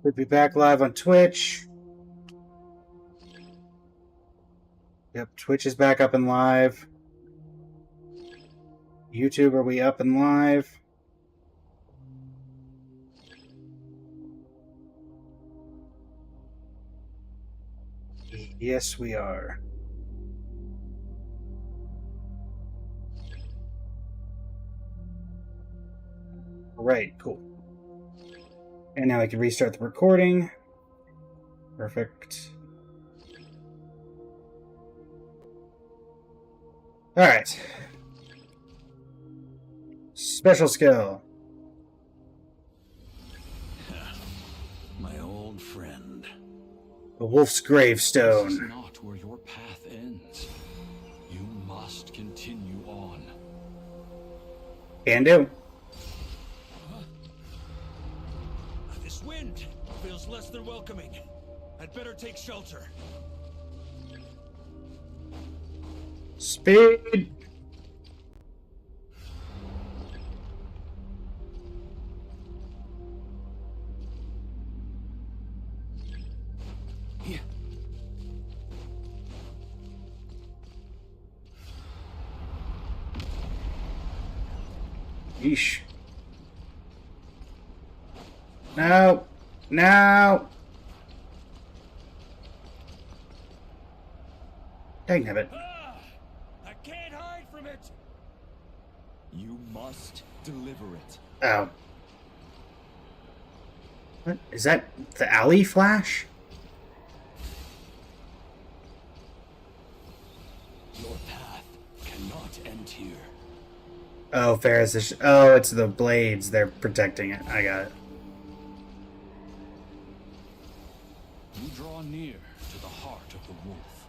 We'll be back live on Twitch. Yep, Twitch is back up and live. YouTube, are we up and live? Yes, we are. Right, cool. And now I can restart the recording. Perfect. Alright. Special skill. My old friend. The Wolf's Gravestone. This is not where your path ends. You must continue on. Can do. This wind feels less than welcoming. I'd better take shelter. Speed. Yeah. Yeesh. No. No. Dang it. I can't hide from it. You must deliver it. Oh. What? Is that the alley flash? Your path cannot end here. Oh, Ferris is... Oh, it's the blades. They're protecting it. I got it. You draw near to the heart of the wolf.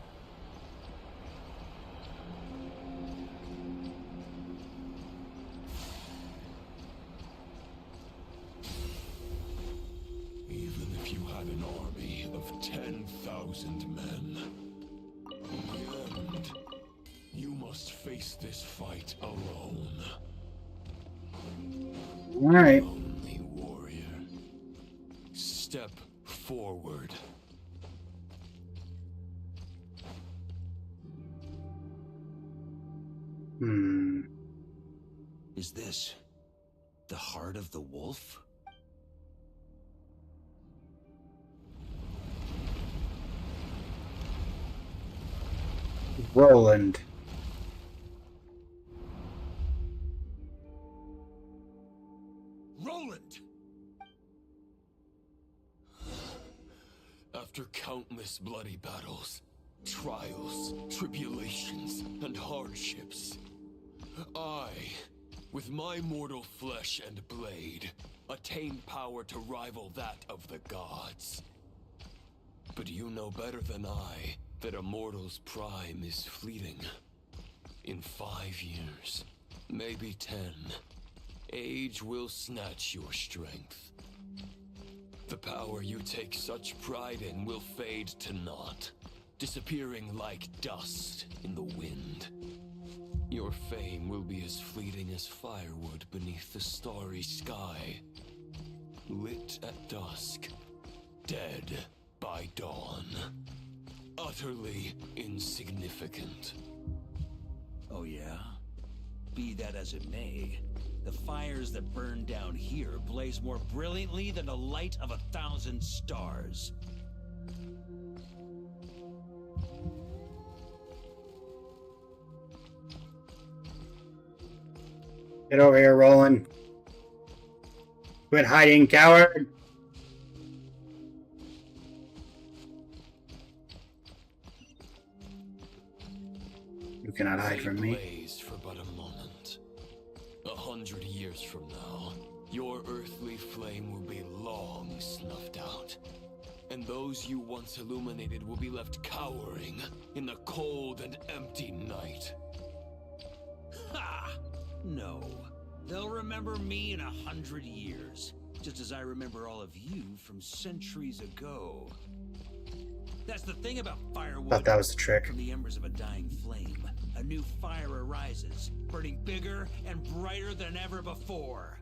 Even if you had an army of 10,000 men, in the end, you must face this fight alone. Alright. Lonely warrior. Step forward. Is this the heart of the wolf? Roland. Roland! After countless bloody battles, trials, tribulations, and hardships, I, with my mortal flesh and blade, attained power to rival that of the gods. But you know better than I that a mortal's prime is fleeting. In 5 years, maybe 10, age will snatch your strength. The power you take such pride in will fade to naught, disappearing like dust in the wind. Your fame will be as fleeting as firewood beneath the starry sky, lit at dusk, dead by dawn. Utterly insignificant. Oh yeah? Be that as it may, the fires that burn down here blaze more brilliantly than the light of 1,000 stars. Get over here, Roland. Quit hiding, coward. You cannot hide from me. Blaze for but a moment. 100 years from now, your earthly flame will be long snuffed out. And those you once illuminated will be left cowering in the cold and empty night. Ha! No. They'll remember me in 100 years, just as I remember all of you from centuries ago. That's the thing about firewood. Thought that was the trick. From the embers of a dying flame, a new fire arises, burning bigger and brighter than ever before.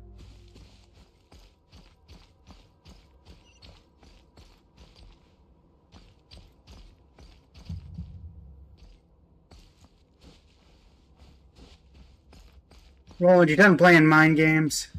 Roland, you done playing mind games?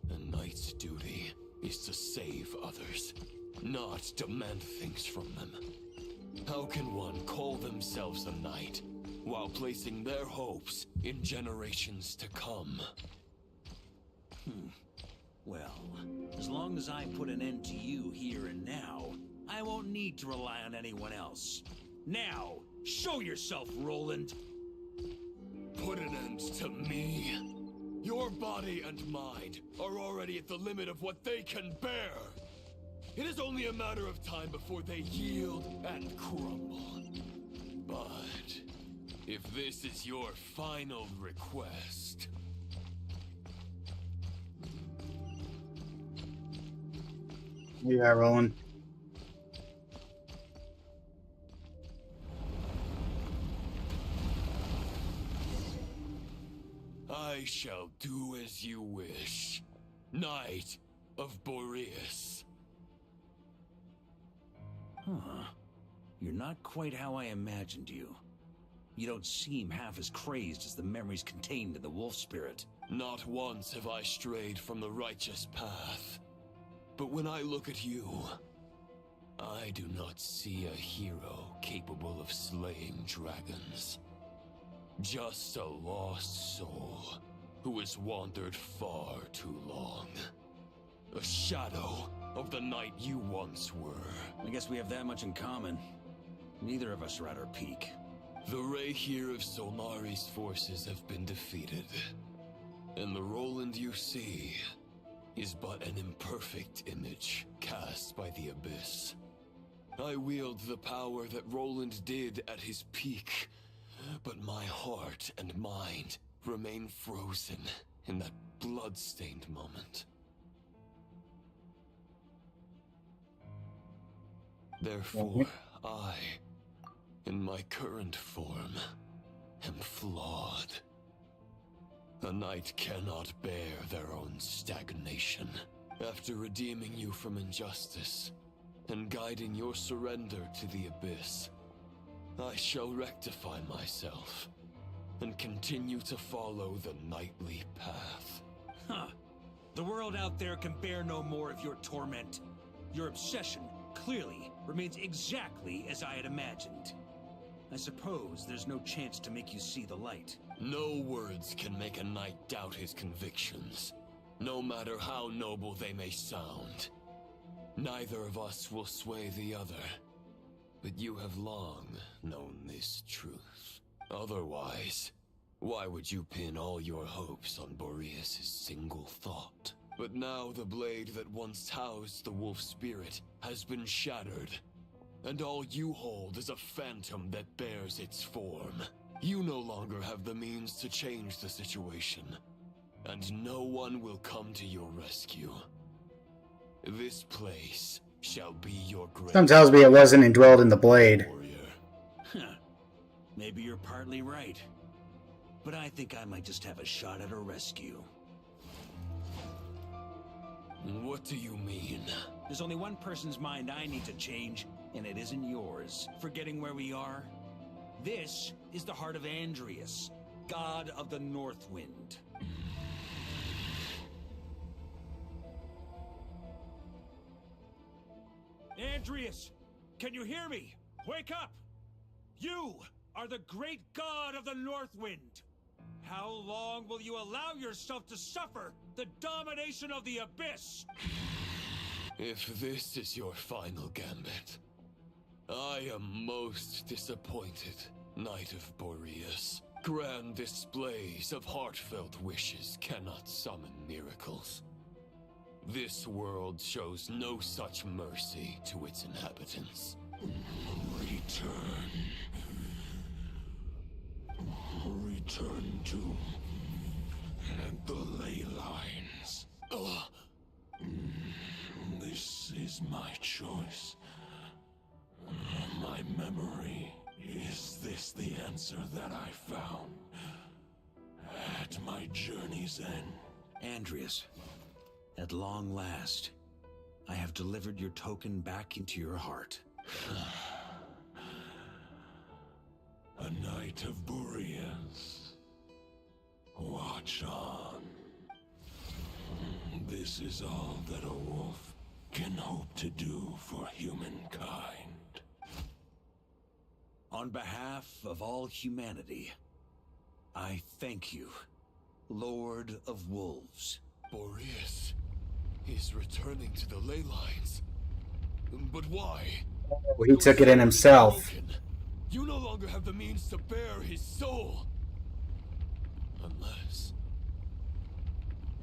A knight's duty is to save others, not demand things from them. How can one call themselves a knight while placing their hopes in generations to come? Well, as long as I put an end to you here and now, I won't need to rely on anyone else. Now, show yourself, Roland! Put an end to me? Your body and mind are already at the limit of what they can bear. It is only a matter of time before they yield and crumble. But if this is your final request... Yeah, Roland. I shall do as you wish, Knight of Boreas. Huh. You're not quite how I imagined you. You don't seem half as crazed as the memories contained in the wolf spirit. Not once have I strayed from the righteous path. But when I look at you, I do not see a hero capable of slaying dragons. Just a lost soul who has wandered far too long. A shadow of the knight you once were. I guess we have that much in common. Neither of us are at our peak. The Rayhir of Solmari's forces have been defeated. And the Roland you see is but an imperfect image cast by the Abyss. I wield the power that Roland did at his peak, but my heart and mind remain frozen in that blood-stained moment. Therefore, I, in my current form, am flawed. A knight cannot bear their own stagnation. After redeeming you from injustice, and guiding your surrender to the Abyss, I shall rectify myself, and continue to follow the knightly path. Huh. The world out there can bear no more of your torment. Your obsession, clearly, remains exactly as I had imagined. I suppose there's no chance to make you see the light. No words can make a knight doubt his convictions, no matter how noble they may sound. Neither of us will sway the other, but you have long known this truth. Otherwise, why would you pin all your hopes on Boreas' single thought? But now the blade that once housed the wolf spirit has been shattered, and all you hold is a phantom that bears its form. You no longer have the means to change the situation, and no one will come to your rescue. This place shall be your grave. Some tells me it wasn't indwelled in the blade. Warrior. Huh. Maybe you're partly right. But I think I might just have a shot at a rescue. What do you mean? There's only one person's mind I need to change, and it isn't yours. Forgetting where we are? This is the heart of Andrias, god of the North Wind. Andrias, can you hear me? Wake up! You are the great god of the North Wind. How long will you allow yourself to suffer the domination of the Abyss? If this is your final gambit, I am most disappointed, Knight of Boreas. Grand displays of heartfelt wishes cannot summon miracles. This world shows no such mercy to its inhabitants. Return. Return to the ley lines. This is my choice. My memory. Is this the answer that I found? At my journey's end. Andreas, at long last, I have delivered your token back into your heart. A knight of Boreas. Watch on. This is all that a wolf can hope to do for humankind. On behalf of all humanity, I thank you, Lord of Wolves. Boreas is returning to the ley lines. But why? Oh, he took it in himself. You no longer have the means to bear his soul. Unless...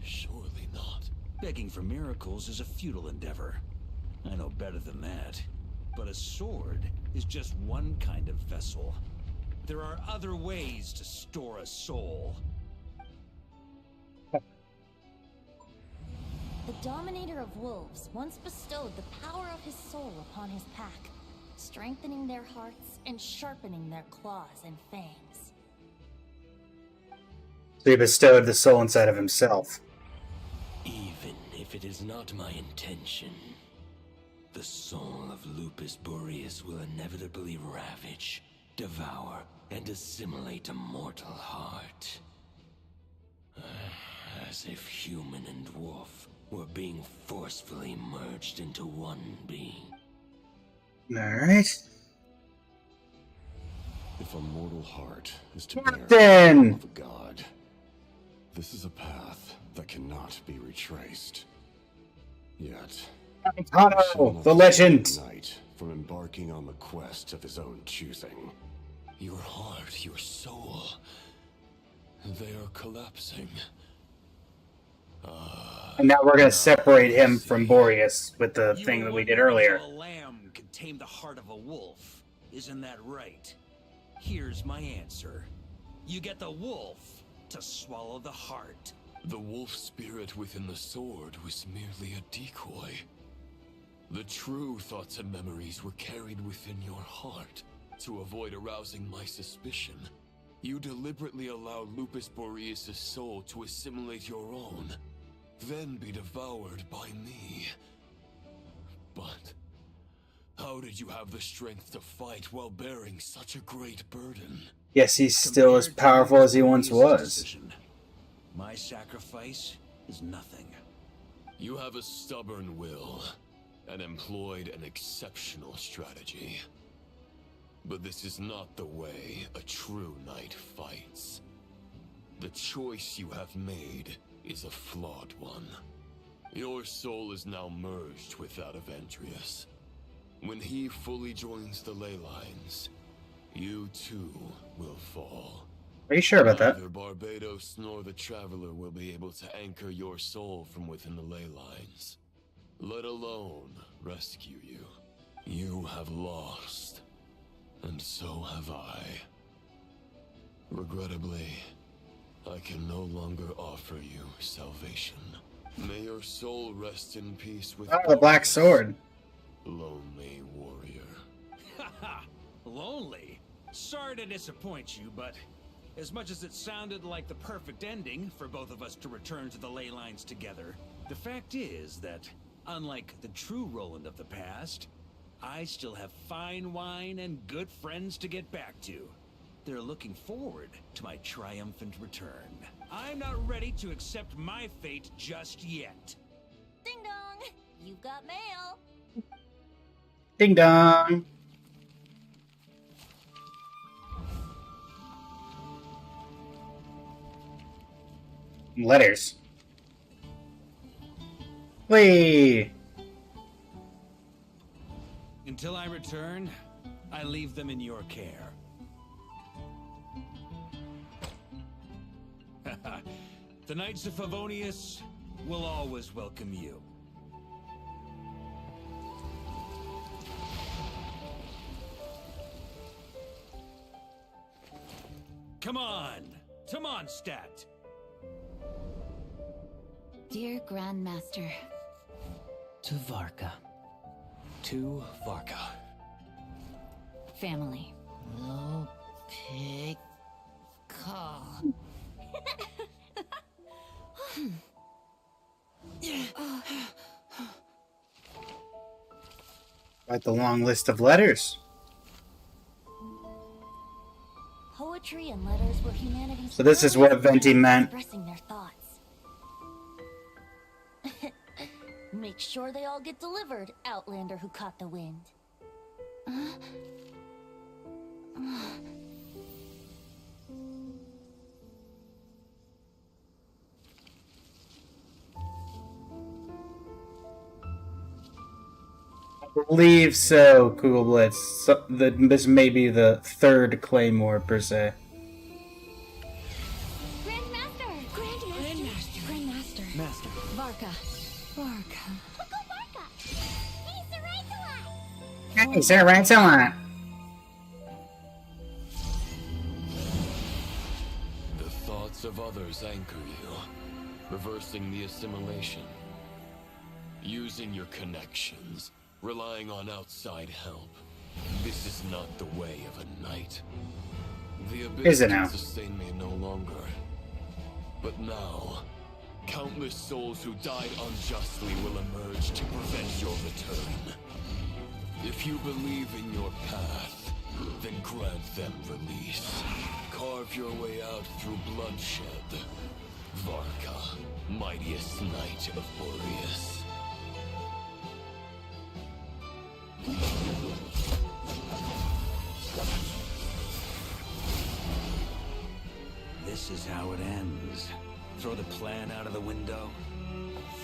surely not. Begging for miracles is a futile endeavor. I know better than that. But a sword is just one kind of vessel. There are other ways to store a soul. The Dominator of Wolves once bestowed the power of his soul upon his pack, strengthening their hearts and sharpening their claws and fangs. So he bestowed the soul inside of himself. Even if it is not my intention, the soul of Lupus Boreas will inevitably ravage, devour, and assimilate a mortal heart. As if human and wolf were being forcefully merged into one being. Alright. If a mortal heart is to bear the Captain! love of a god, this is a path that cannot be retraced. Yet, Tano, the legend! Knight from embarking on the quest of his own choosing. Your heart, your soul, they are collapsing. And now we're gonna separate him from Boreas with the You thing were that we wondering did earlier. how a lamb could tame the heart of a wolf. Isn't that right? Here's my answer. You get the wolf to swallow the heart. The wolf spirit within the sword was merely a decoy. The true thoughts and memories were carried within your heart. To avoid arousing my suspicion, you deliberately allowed Lupus Boreas' soul to assimilate your own, then be devoured by me. But how did you have the strength to fight while bearing such a great burden? Yes, he's still as Compared to powerful as he once Boreas' was. decision, my sacrifice is nothing. You have a stubborn will and employed an exceptional strategy. But this is not the way a true knight fights. The choice you have made is a flawed one. Your soul is now merged with that of Andreas. When he fully joins the ley lines, you too will fall. Are you sure about that? Neither Barbados nor the Traveler will be able to anchor your soul from within the ley lines, let alone rescue you. You have lost, and so have I. Regrettably, I can no longer offer you salvation. May your soul rest in peace with Oh, the black Boreas, sword. lonely warrior. Haha, lonely. Sorry to disappoint you, but as much as it sounded like the perfect ending for both of us to return to the ley lines together, the fact is that, unlike the true Roland of the past, I still have fine wine and good friends to get back to. They're looking forward to my triumphant return. I'm not ready to accept my fate just yet. Ding dong! You've got mail! Ding dong! Letters. Whee! Until I return, I leave them in your care. The Knights of Favonius will always welcome you. Come on, to Mondstadt. Dear Grandmaster, To Varka. To Varka. family. No pig call. Quite the long list of letters. Poetry and letters were humanity's So this is what earliest way Venti of meant. expressing their thoughts. Make sure they all get delivered, Outlander who caught the wind. I believe so, Kugelblitz. So, this may be the third Claymore, per se. Grandmaster! Grandmaster! Master. Varka. Uncle Barka! He's the right one! Hey, sir, right so on. The thoughts of others anchor you, reversing the assimilation. Using your connections, relying on outside help. This is not the way of a knight. The Is abyss it can now? sustain me no longer. But now, countless souls who died unjustly will emerge to prevent your return. If you believe in your path, then grant them release. Carve your way out through bloodshed. Varka, mightiest knight of Boreas. This is how it ends. Throw the plan out of the window.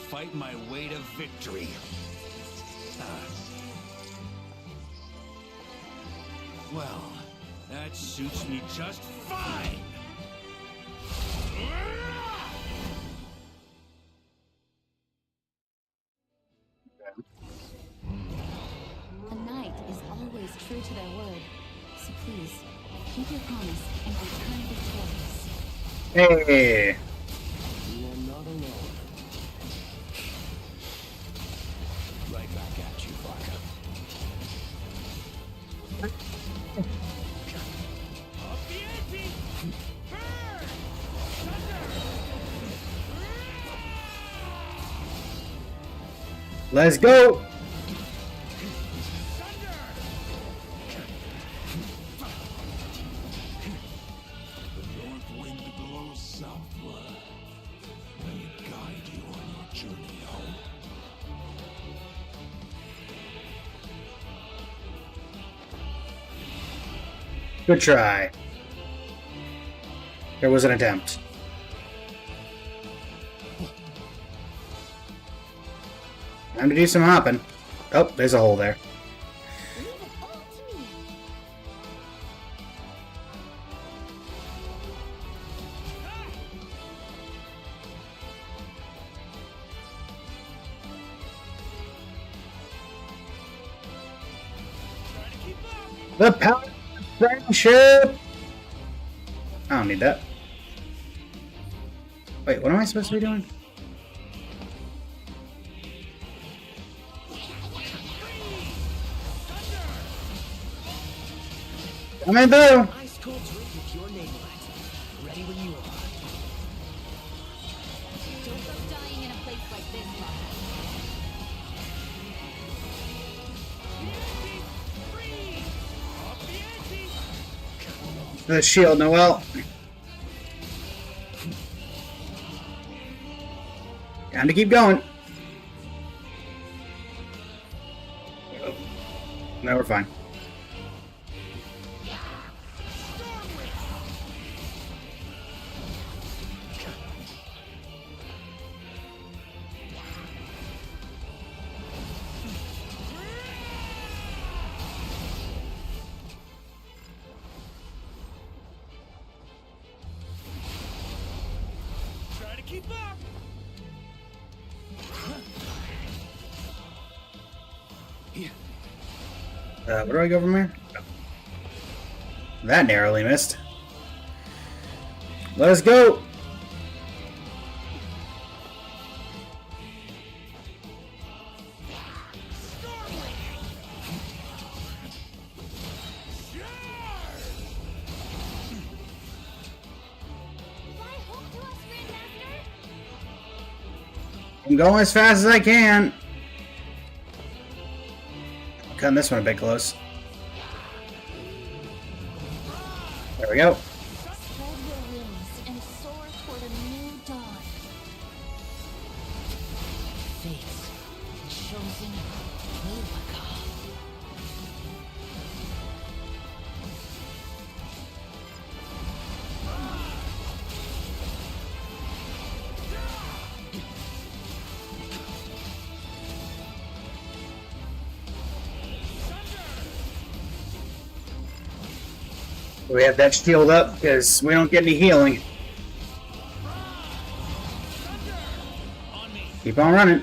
Fight my way to victory. Well, that suits me just fine. A knight is always true to their word. So please, keep your promise and return victorious. Hey! You are not alone. Right back at you, Varka. Let's go! The north wind blows southward. May it guide you on your journey home. Good try. There was an attempt. Time to do some hopping. Oh, there's a hole there. Leave it all to me. The power of friendship! I don't need that. Wait, what am I supposed to be doing? Coming through! Ice cold drink with your name on it. Ready when you are. Don't go dying in a place like this, Mom. The shield, Noel. Time to keep going. No, we're fine. Try to keep up. Where do I go from here? That narrowly missed. Let's go! Fly home to us, Grandmaster! I'm going as fast as I can. Cutting this one a bit close. There we go. Spread your wings and soar toward a new dawn. Fate, chosen BOOGALOO. We have that shield up because we don't get any healing. Keep on running.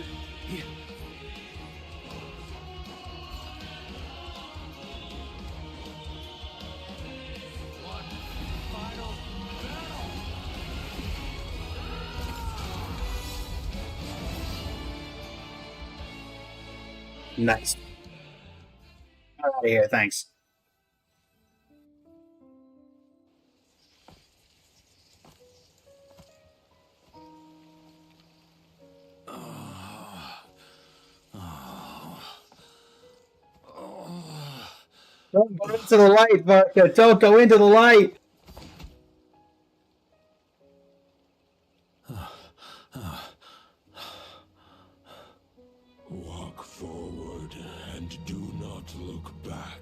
Nice. Out of here, thanks. Don't go into the light, Vodka. Don't go into the light. Walk forward and do not look back.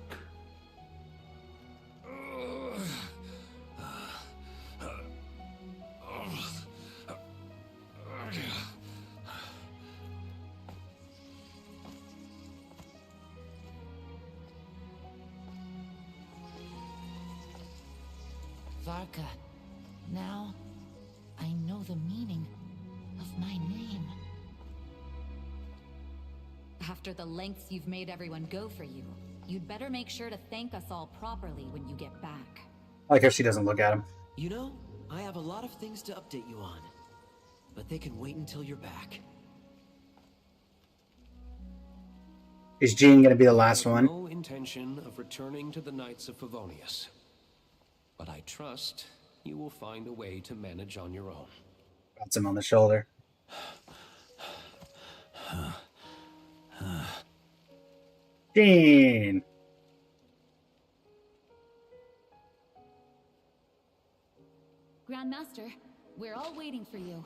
Varka, now I know the meaning of my name. After the lengths you've made everyone go for you, you'd better make sure to thank us all properly when you get back. I like how she doesn't look at him. You know, I have a lot of things to update you on, but they can wait until you're back. Is Jean gonna be the last one? No intention of returning to the Knights of Favonius. But I trust you will find a way to manage on your own. Pats him on the shoulder. Jean! Grandmaster, we're all waiting for you.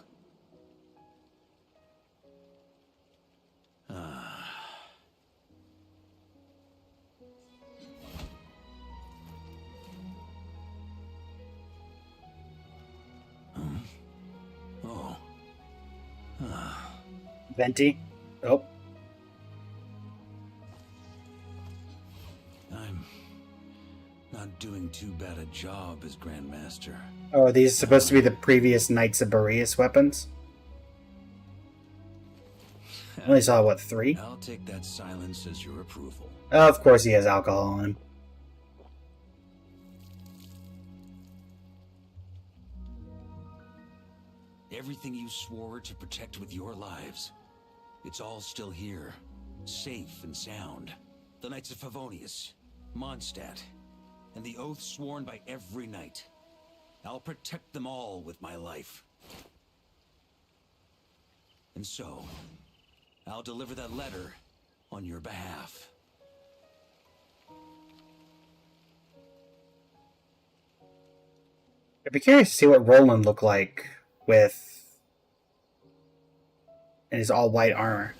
Venti? Oh. I'm not doing too bad a job as Grandmaster. Oh, are these supposed to be the previous Knights of Boreas weapons? I only saw, what, 3? I'll take that silence as your approval. Oh, of course he has alcohol on him. Everything you swore to protect with your lives, it's all still here, safe and sound. The Knights of Favonius, Mondstadt, and the oath sworn by every knight. I'll protect them all with my life. And so, I'll deliver that letter on your behalf. I'd be curious to see what Roland looked like with in his all-white armor.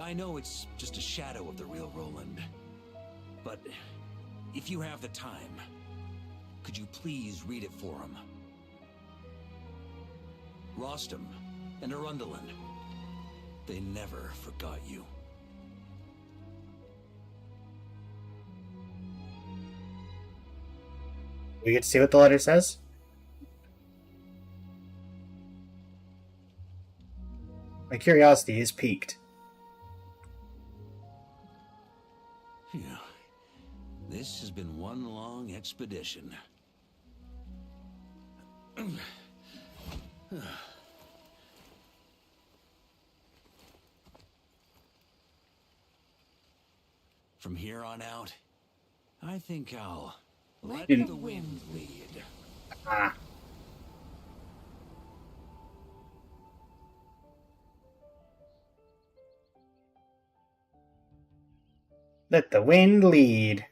I know it's just a shadow of the real Roland, but if you have the time, could you please read it for him? Rostam and Arundel, they never forgot you. We get to see what the letter says? My curiosity is piqued. Phew. This has been one long expedition. From here on out, I think I'll let Didn't- the wind lead. Ah. Let the wind lead.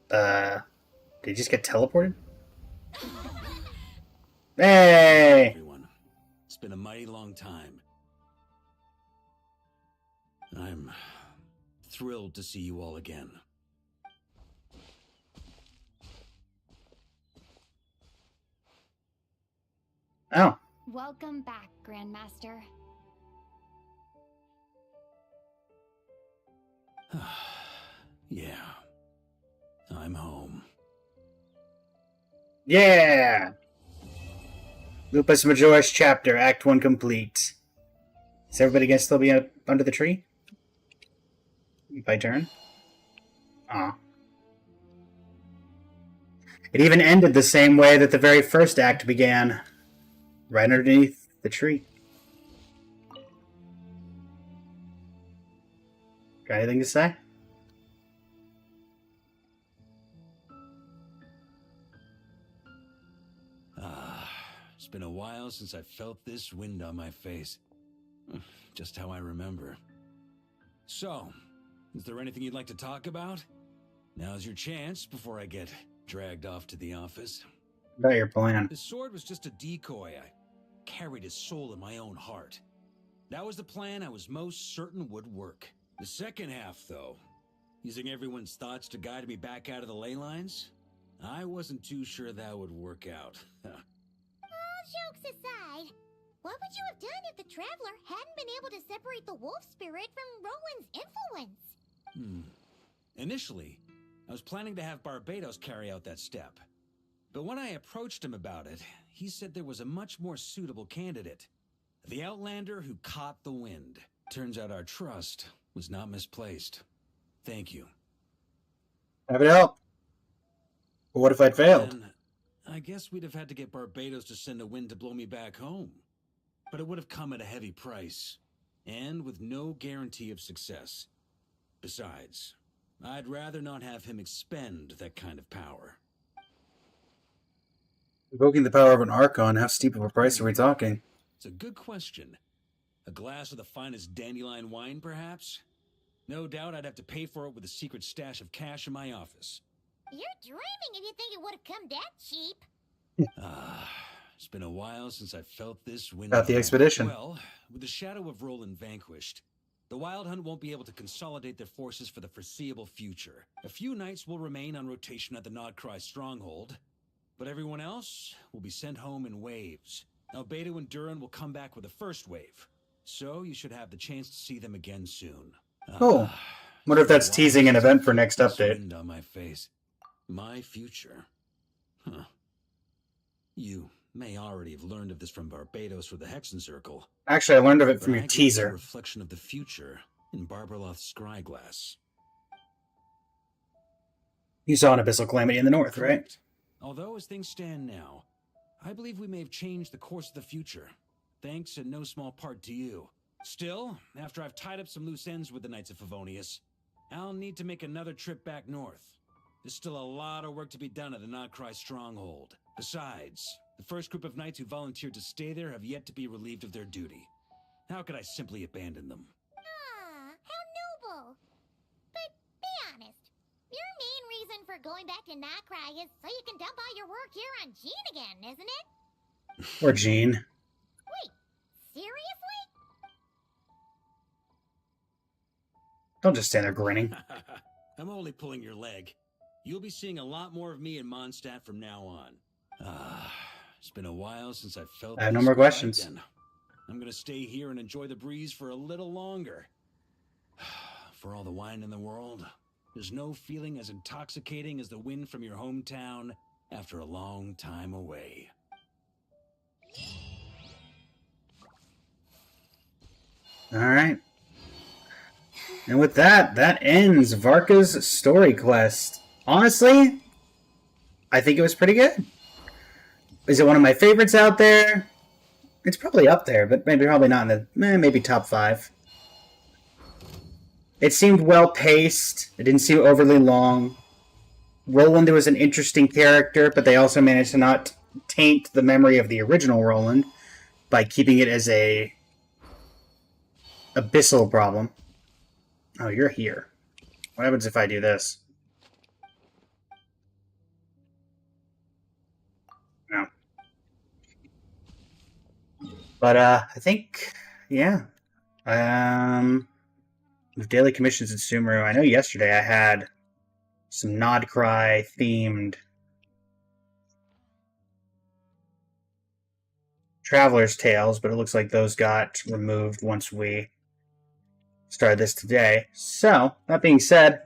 Did he just get teleported? Hey! Everyone, it's been a mighty long time. I'm thrilled to see you all again. Oh. Welcome back, Grandmaster. Yeah, I'm home. Yeah! Lupus Majoris chapter, Act 1 complete. Is everybody gonna still be under the tree? By turn? Aw. It even ended the same way that the very first act began. Right underneath the tree. Got anything to say? It's been a while since I felt this wind on my face. Just how I remember. So, is there anything you'd like to talk about? Now's your chance before I get dragged off to the office. About your plan. His sword was just a decoy. I carried his soul in my own heart. That was the plan I was most certain would work. The second half, though, using everyone's thoughts to guide me back out of the ley lines, I wasn't too sure that would work out. All jokes aside, what would you have done if the Traveler hadn't been able to separate the wolf spirit from Roland's influence? Initially, I was planning to have Barbados carry out that step. But when I approached him about it, he said there was a much more suitable candidate. The Outlander who caught the wind. Turns out our trust was not misplaced. Thank you. Have it help. But what if I'd failed? Then, I guess we'd have had to get Barbados to send a wind to blow me back home. But it would have come at a heavy price, and with no guarantee of success. Besides, I'd rather not have him expend that kind of power. Invoking the power of an Archon, how steep of a price are we talking? It's a good question. A glass of the finest dandelion wine, perhaps? No doubt I'd have to pay for it with a secret stash of cash in my office. You're dreaming if you think it would have come that cheap. It's been a while since I felt this wind. About the expedition. Well, with the shadow of Roland vanquished, the Wild Hunt won't be able to consolidate their forces for the foreseeable future. A few knights will remain on rotation at the Nodcry stronghold, but everyone else will be sent home in waves. Albedo and Duran will come back with the first wave, so you should have the chance to see them again soon. Cool. Wonder if that's teasing an event for next update. Wind on my face. My future. Huh. You may already have learned of this from Barbados or the Hexen Circle. Actually, I learned of it from but your I glimpsed teaser. a reflection of the future in Barbarloth's scryglass. You saw an abyssal calamity in the north, right? Correct. Although, as things stand now, I believe we may have changed the course of the future, thanks in no small part to you. Still, after I've tied up some loose ends with the Knights of Favonius, I'll need to make another trip back north. There's still a lot of work to be done at the Nodcry stronghold. Besides, the first group of knights who volunteered to stay there have yet to be relieved of their duty. How could I simply abandon them? How noble. But be honest, your main reason for going back to Nodcry is so you can dump all your work here on Jean again, isn't it? Or Jean. Wait, seriously? Don't just stand there grinning. I'm only pulling your leg. You'll be seeing a lot more of me in Mondstadt from now on. It's been a while since I've felt I have no this more way. questions. Then I'm gonna stay here and enjoy the breeze for a little longer. For all the wine in the world, there's no feeling as intoxicating as the wind from your hometown after a long time away. Alright. And with that, that ends Varka's story quest. Honestly, I think it was pretty good. Is it one of my favorites out there? It's probably up there, but maybe probably not in the maybe top 5. It seemed well paced. It didn't seem overly long. Roland was an interesting character, but they also managed to not taint the memory of the original Roland by keeping it as a abyssal problem. Oh, you're here. What happens if I do this? No. But I think, yeah. With daily commissions in Sumeru, I know yesterday I had some Nodcry themed Traveler's Tales, but it looks like those got removed once we started this today. So, that being said,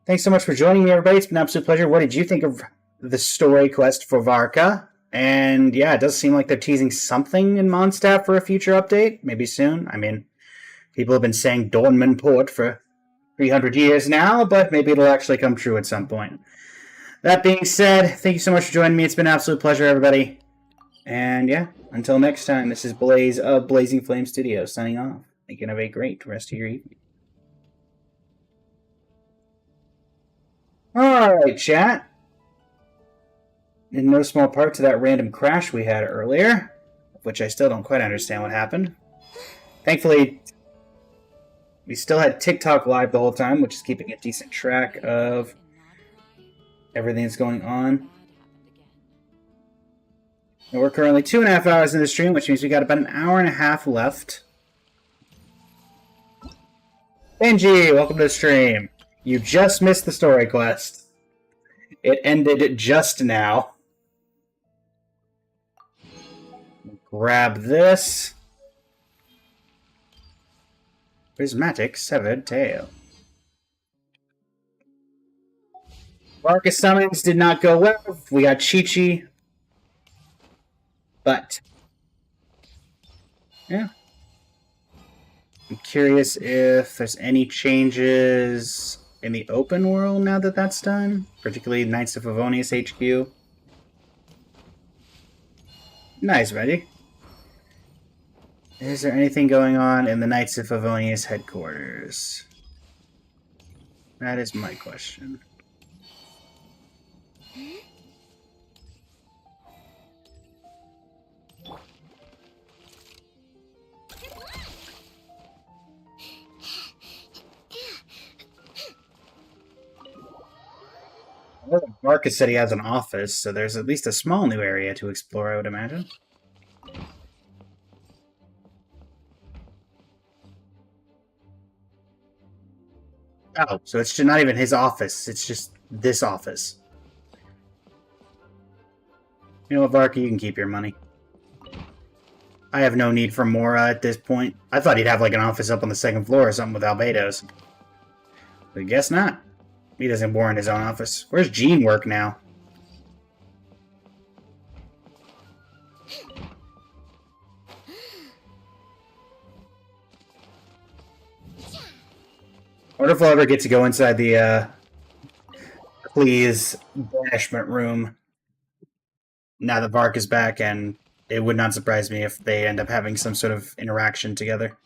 thanks so much for joining me, everybody. It's been an absolute pleasure. What did you think of the story quest for Varka? And yeah, it does seem like they're teasing something in Mondstadt for a future update. Maybe soon. I mean, people have been saying Dornman Port for 300 years now, but maybe it'll actually come true at some point. That being said, thank you so much for joining me. It's been an absolute pleasure, everybody. And yeah, until next time, this is Blaze of Blazing Flame Studios signing off. You can have a great rest of your evening. Alright, chat. In no small part to that random crash we had earlier, which I still don't quite understand what happened. Thankfully, we still had TikTok live the whole time, which is keeping a decent track of everything that's going on. And we're currently 2.5 hours in the stream, which means we got about an hour and a half left. Benji, welcome to the stream. You just missed the story quest. It ended just now. Grab this. Prismatic Severed Tail. Varka summons did not go well. We got Chi-Chi. But, yeah. I'm curious if there's any changes in the open world now that that's done. Particularly Knights of Favonius HQ. Nice, Reggie. Is there anything going on in the Knights of Favonius headquarters? That is my question. Well, Marcus said he has an office, so there's at least a small new area to explore, I would imagine. Oh, so it's not even his office, it's just this office. You know what, Varka, you can keep your money. I have no need for Mora at this point. I thought he'd have like an office up on the second floor or something with Albedos. But I guess not. He doesn't bore in his own office. Where's Jean work now? I wonder if we'll ever get to go inside the, Please banishment room now that Vark is back, and it would not surprise me if they end up having some sort of interaction together.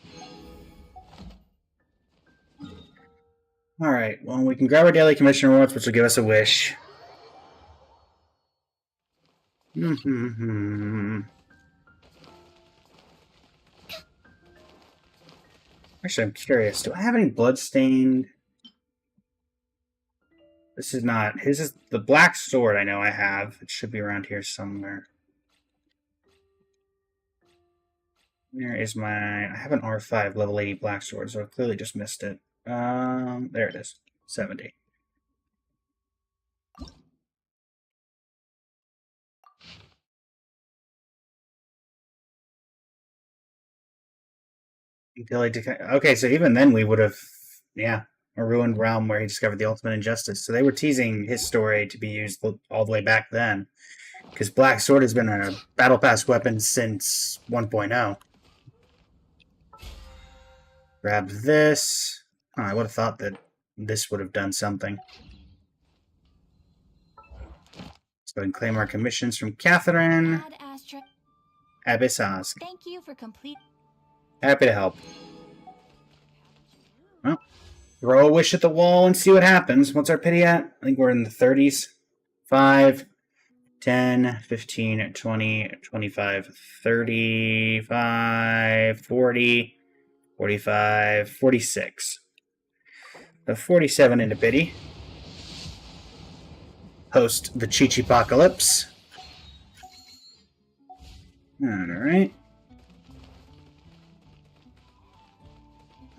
Alright, well, we can grab our daily commission rewards, which will give us a wish. Actually, I'm curious. Do I have any bloodstained? This is not... His is the black sword I know I have. It should be around here somewhere. Where is my... I have an R5 level 80 black sword, so I clearly just missed it. There it is. 70. Okay, so even then we would have... Yeah. A ruined realm where he discovered the ultimate injustice. So they were teasing his story to be used all the way back then. Because Black Sword has been a Battle Pass weapon since 1.0. Grab this. Oh, I would have thought that this would have done something. Let's go ahead and claim our commissions from Catherine. Abyssas. Thank you for complete. Happy to help. Well, throw a wish at the wall and see what happens. What's our pity at? I think we're in the 30s. 5, 10, 15, 20, 25, 35, 40, 45, 46. The 47 into pity. Post the Chi-Chi-Apocalypse. Alright.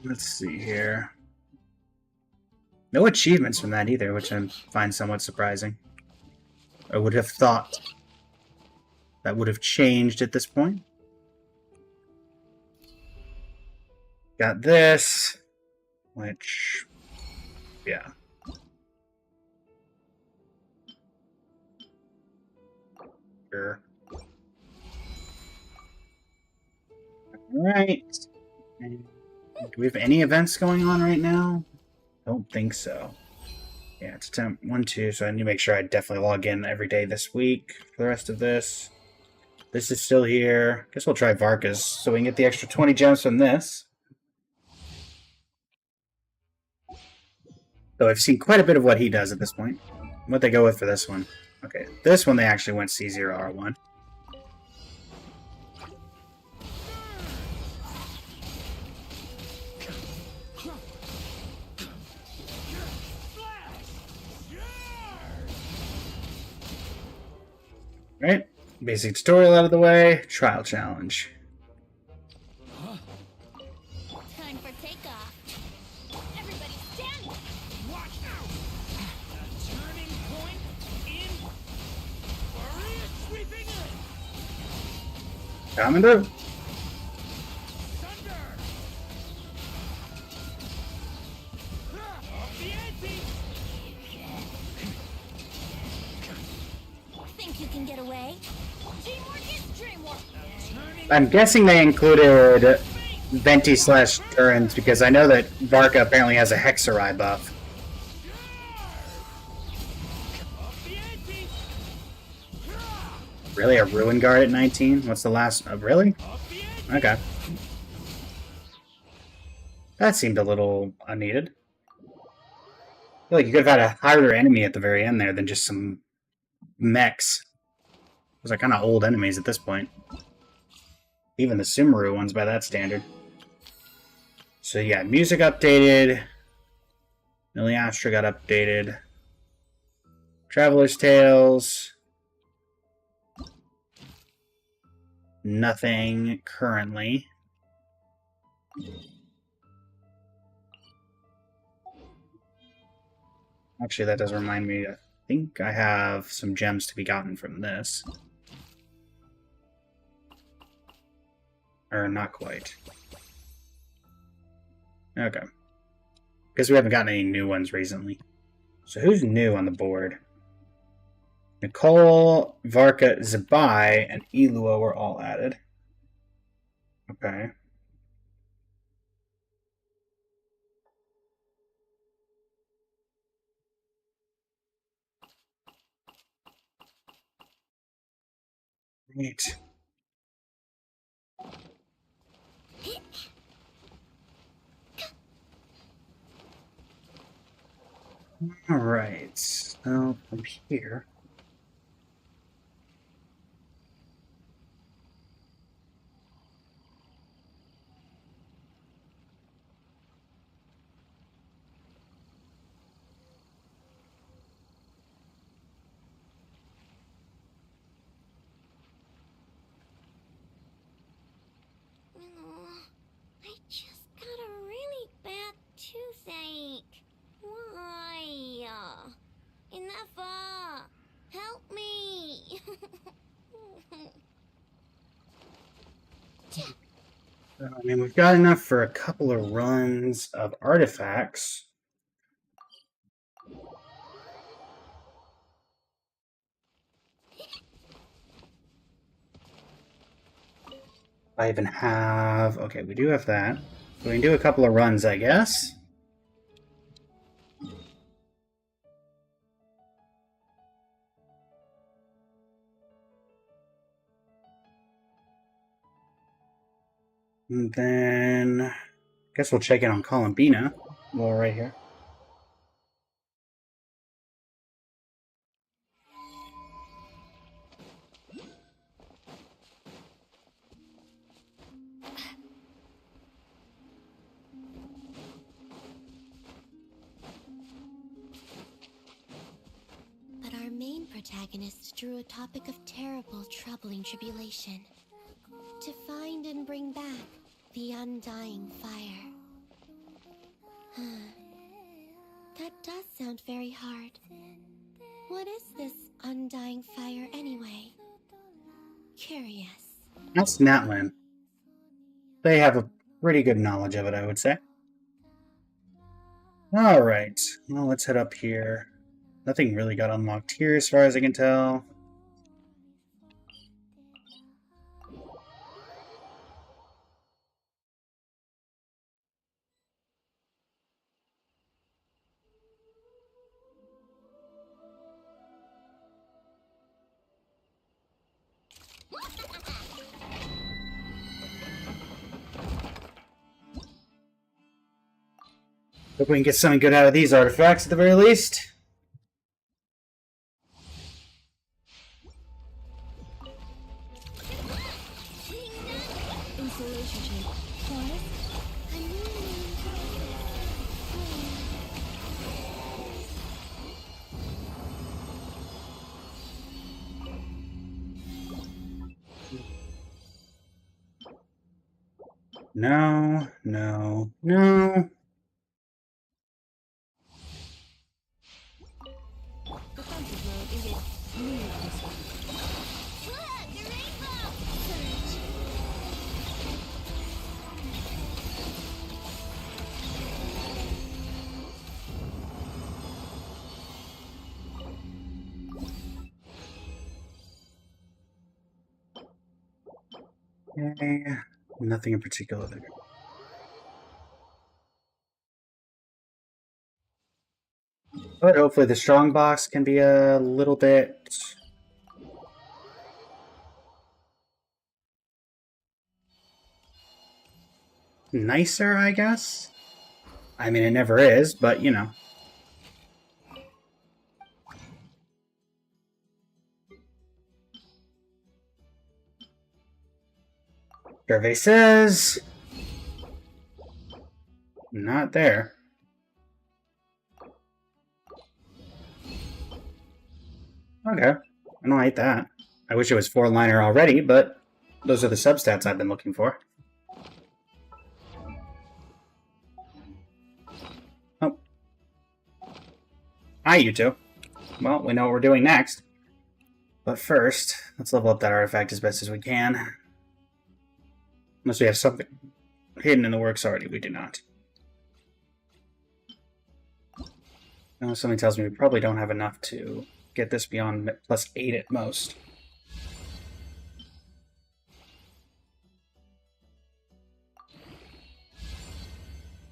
Let's see here. No achievements from that either, which I find somewhat surprising. I would have thought that would have changed at this point. Got this, which, yeah. Sure. Alright. Do we have any events going on right now? Don't think so. Yeah, it's attempt 1, 2, so I need to make sure I definitely log in every day this week for the rest of this. This is still here. Guess we'll try Varka's so we can get the extra 20 gems from this. So I've seen quite a bit of what he does at this point. What they go with for this one. Okay, this one they actually went C0R1. Right, basic tutorial out of the way, trial challenge. Time for takeoff. Everybody stand! Watch out! A turning point in Warrior sweeping in! Coming through. Thunder! Off the ante! Think you can get away? Teamwork is dreamwork! I'm guessing they included Venti slash Turns because I know that Varka apparently has a Hexerai buff. Off the ante! Really? A Ruin Guard at 19? What's the last... really? Off the ante! Okay. That seemed a little unneeded. I feel like you could have had a harder enemy at the very end there than just some mechs. Those are kind of old enemies at this point. Even the Sumeru ones by that standard. So yeah, music updated. Miliastra got updated. Traveler's Tales. Nothing currently. Actually, that does remind me. I think I have some gems to be gotten from this. Or not quite. Okay. Because we haven't gotten any new ones recently. So who's new on the board? Nicole, Varka, Zabai, and Elua were all added. Okay. Neat. Alright, so from here. I just got a really bad toothache. Why? Enough! Help me! I mean, we've got enough for a couple of runs of artifacts. I even have... Okay, we do have that. So we can do a couple of runs, I guess. And then... I guess we'll check in on Columbina. Well, right here. But our main protagonist drew a topic of terrible, troubling tribulation. To find and bring back the undying fire. That does sound very hard. What is this undying fire anyway? Curious. That's Natlan. They have a pretty good knowledge of it, I would say. Alright, well, let's head up here. Nothing really got unlocked here as far as I can tell. Hope we can get something good out of these artifacts at the very least. Installation shape. Forest? No, no, no. Defensive mode engaged. Need this one. Look, the rainbow! Surge. Okay, nothing in particular there. But hopefully the strong box can be a little bit nicer, I guess. I mean, it never is, but you know. Survey says not there. Okay, I don't hate that. I wish it was 4-liner already, but those are the substats I've been looking for. Oh. Hi, you two. Well, we know what we're doing next. But first, let's level up that artifact as best as we can. Unless we have something hidden in the works already, we do not. Now, something tells me we probably don't have enough to get this beyond +8 at most.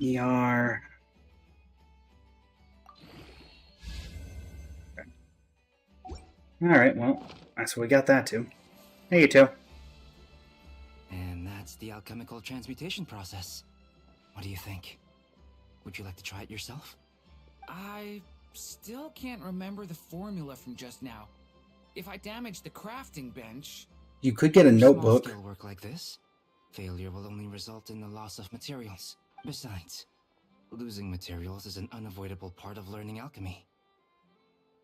ER. Okay. Alright, well, that's what we got that to. Hey, you two. And that's the alchemical transmutation process. What do you think? Would you like to try it yourself? I still can't remember the formula from just now. If I damage the crafting bench... You could get a notebook. Small-scale work like this, failure will only result in the loss of materials. Besides, losing materials is an unavoidable part of learning alchemy.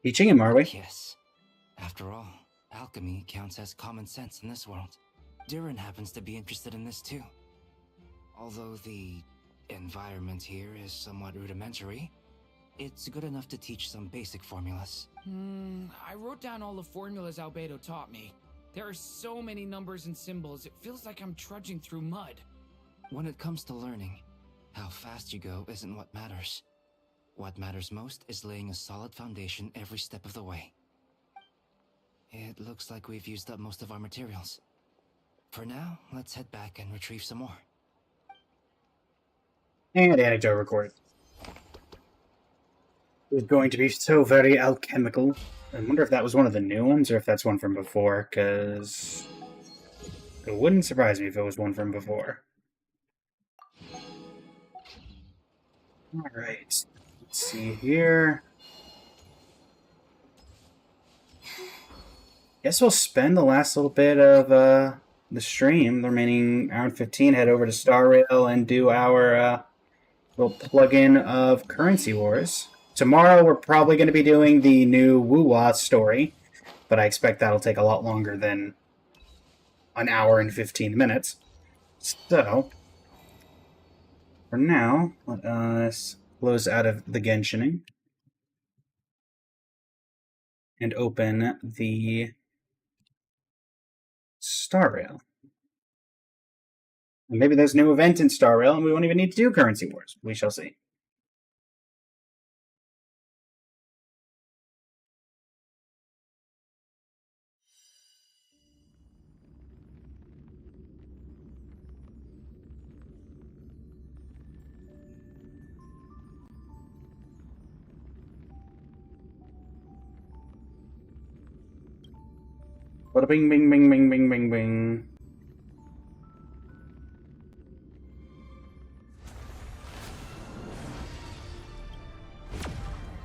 Teaching him, are we? Yes. After all, alchemy counts as common sense in this world. Durin happens to be interested in this too. Although the environment here is somewhat rudimentary, it's good enough to teach some basic formulas. I wrote down all the formulas Albedo taught me. There are so many numbers and symbols, it feels like I'm trudging through mud. When it comes to learning, how fast you go isn't what matters. What matters most is laying a solid foundation every step of the way. It looks like we've used up most of our materials. For now, let's head back and retrieve some more. And anecdote recorded. It was going to be so very alchemical. I wonder if that was one of the new ones or if that's one from before, because it wouldn't surprise me if it was one from before. Alright. Let's see here. Guess we'll spend the last little bit of the stream, the remaining hour and 15, head over to Star Rail and do our little plug-in of Currency Wars. Tomorrow we're probably going to be doing the new Woo-Wah story, but I expect that'll take a lot longer than an hour and 15 minutes. So, for now, let us close out of the Genshining and open the Star Rail. And maybe there's a new event in Star Rail and we won't even need to do Currency Wars. We shall see. Bada bing bing bing bing bing bing bing.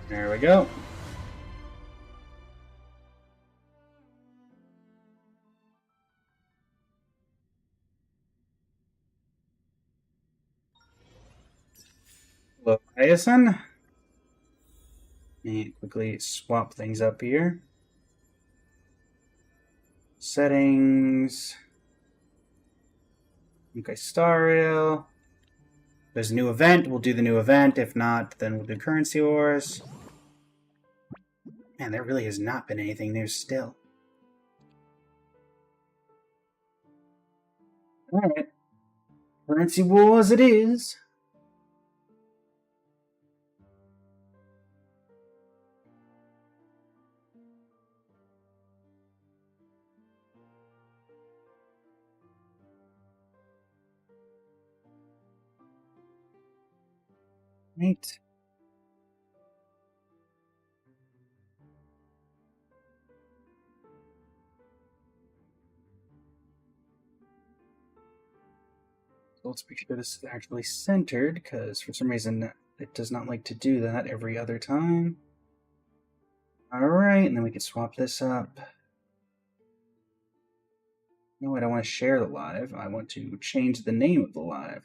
There we go. Hello, Ayesen. Let me quickly swap things up here. Settings. Okay, Star Rail. There's a new event. We'll do the new event. If not, then we'll do Currency Wars. Man, there really has not been anything new still. Alright. Currency Wars it is. Right. So let's make sure this is actually centered, because for some reason it does not like to do that every other time. Alright, and then we can swap this up. No, I don't want to share the live. I want to change the name of the live.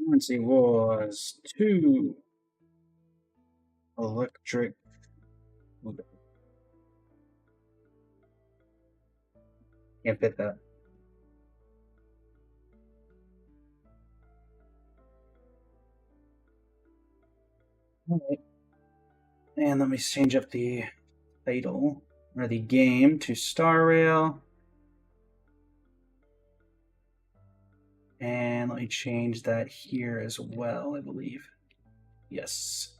Currency Wars 2 Electric. Can't fit that. Alright. And let me change up the title, or the game, to Star Rail. And let me change that here as well, I believe. Yes.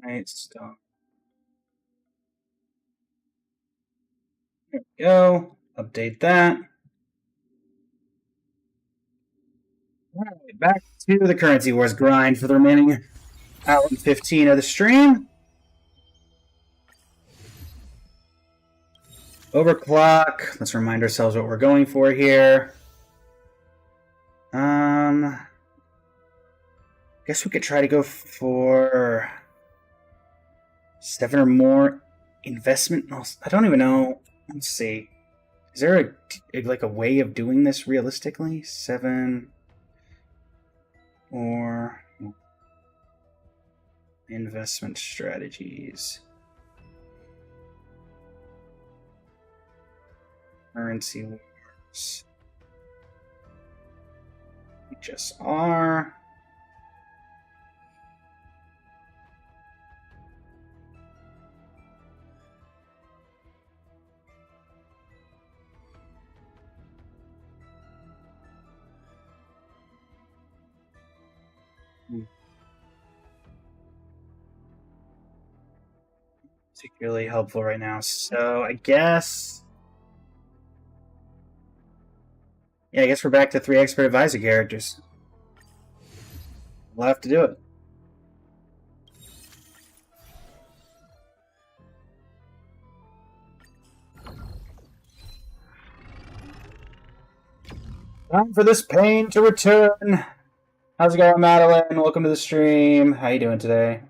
Right, stop. There we go. Update that. Alright, back to the Currency Wars grind for the remaining hour and 15 of the stream. Overclock. Let's remind ourselves what we're going for here. Guess we could try to go for 7 or more investment. I don't even know. Let's see. Is there a way of doing this realistically? 7 or investment strategies. Currency Wars. HSR. Particularly helpful right now. So I guess. Yeah, I guess we're back to 3 expert advisor characters. We'll have to do it. Time for this pain to return. How's it going, Madeline? Welcome to the stream. How you doing today?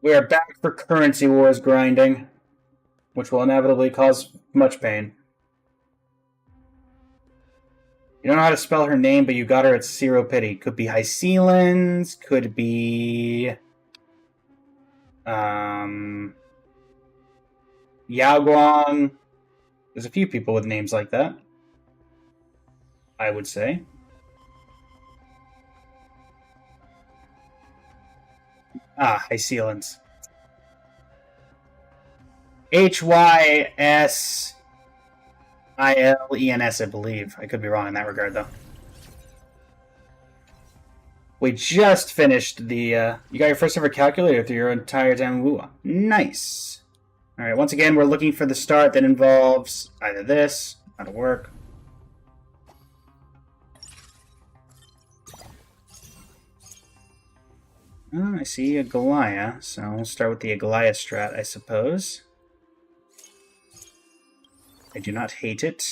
We are back for currency wars grinding, which will inevitably cause much pain. You don't know how to spell her name, but you got her at zero pity. Could be Hycealans, could be Yaoguang. There's a few people with names like that, I would say. Hycealans. Hysilens, I believe. I could be wrong in that regard, though. We just finished the, you got your first ever calculator through your entire time in Wua. Nice. Alright, once again, we're looking for the start that involves either this, that'll work. Oh, I see a Galia, so we'll start with the Galia strat, I suppose. I do not hate it.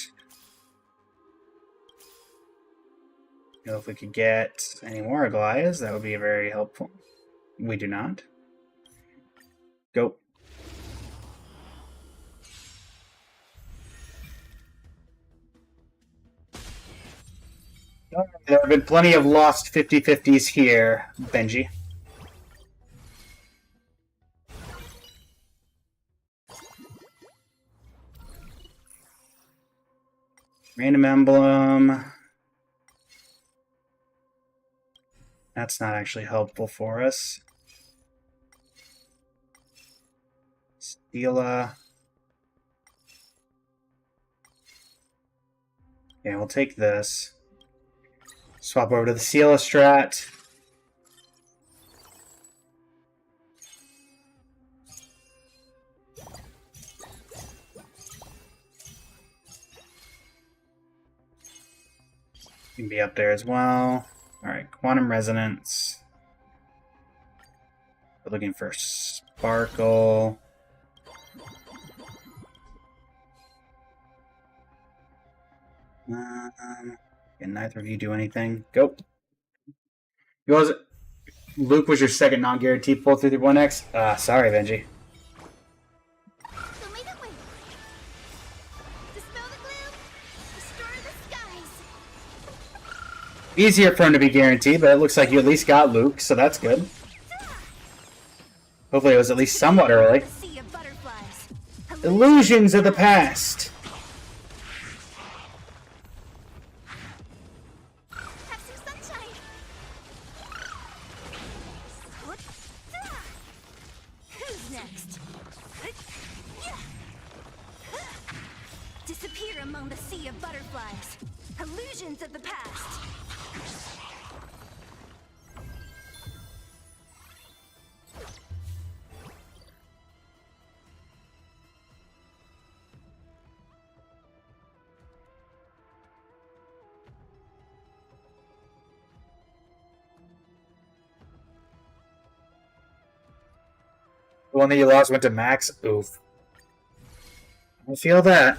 You know, if we could get any more Agalias, that would be very helpful. We do not. Go. There have been plenty of lost 50-50s here, Benji. Random emblem. That's not actually helpful for us. Stila. Yeah, we'll take this. Swap over to the Stila strat. You can be up there as well. Alright, Quantum Resonance. We're looking for Sparkle. Can neither of you do anything? Go. Luke was your second non-guaranteed pull through the 1x? Sorry, Benji. Easier for him to be guaranteed, but it looks like you at least got Luke, so that's good. Hopefully it was at least somewhat early. Illusions of the past! Disappear among the sea of butterflies. Illusions of the past. The one that you lost went to Max? Oof. I feel that.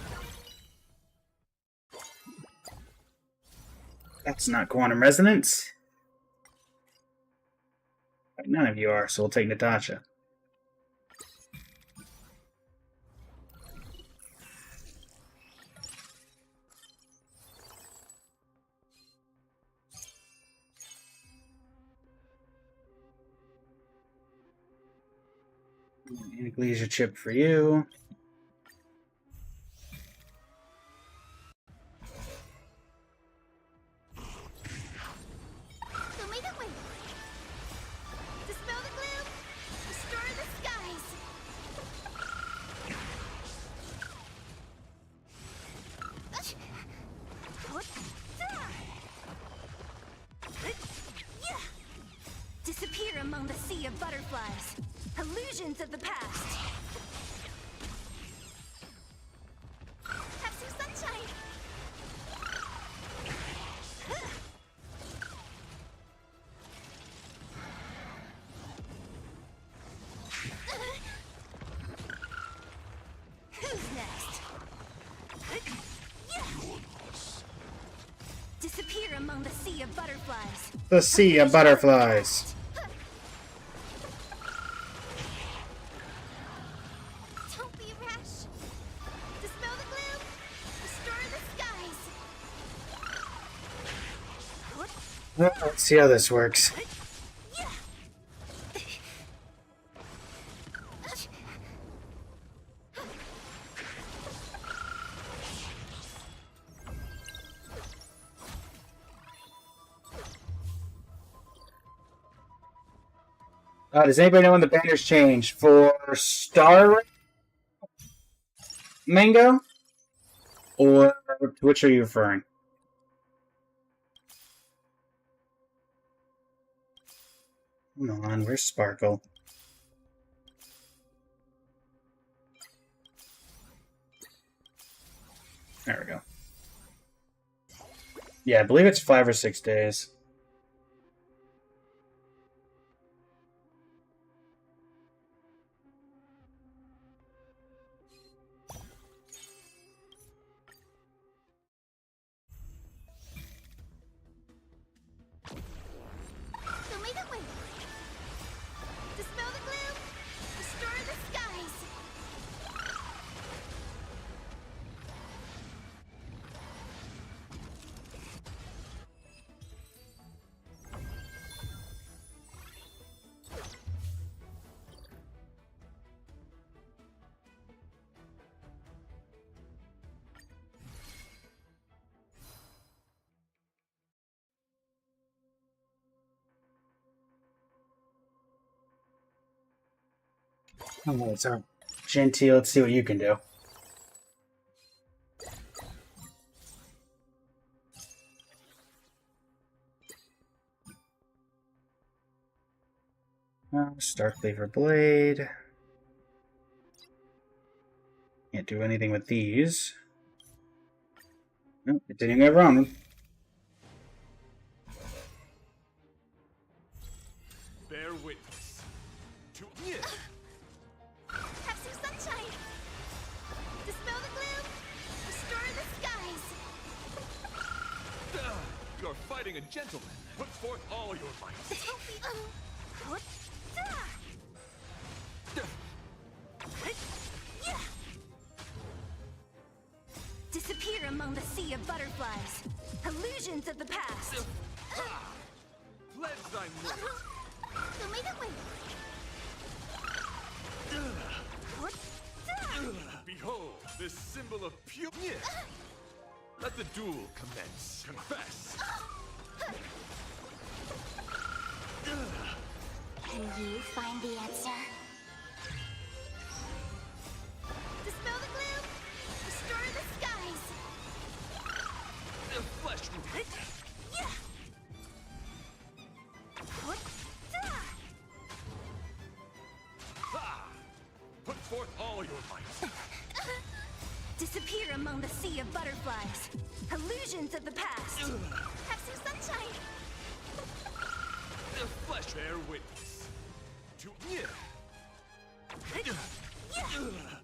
That's not Quantum Resonance. None of you are, so we'll take Natasha. Anesthesia chip for you. Disappear among the sea of butterflies. Illusions of the past. Have some sunshine. Who's next? Your among the sea of butterflies. The sea of butterflies. Don't be rash. Dispel the gloom. Restore the skies. Well, let's see how this works. Does anybody know when the banners change for Star Mango? Or to which are you referring? Come on, where's Sparkle? There we go. Yeah, I believe it's 5 or 6 days. Show me the way. Dispel the gloom. Restore the skies. Alright, so Gentile, let's see what you can do. Starcleaver Blade. Can't do anything with these. Nope, it didn't even go wrong. Bear witness to Have some sunshine. Dispel the gloom. Restore the skies. You're fighting a gentleman. Put forth all your might. Don't be. Disappear among the sea of butterflies. Illusions of the past. Pledge thy mortal. Show me the way. Behold, this symbol of pure. Let the duel commence. Confess. Can you find the answer? Dispel the gloom. Restore the skies. The flesh. Put forth all your might. Disappear among the sea of butterflies. Illusions of the past. Have some sunshine. The flesh bear witness to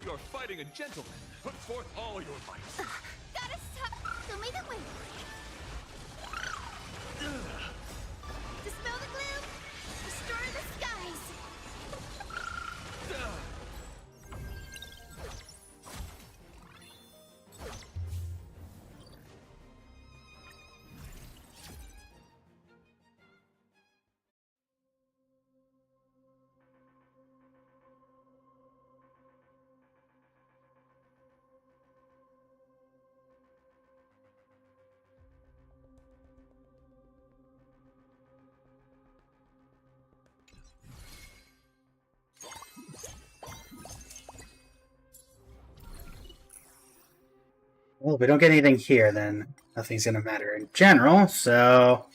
You're fighting a gentleman. Put forth all your might. Gotta stop. Show me the way. Dispel the gloom. Restore the skies. Well, if we don't get anything here, then nothing's gonna matter in general, so...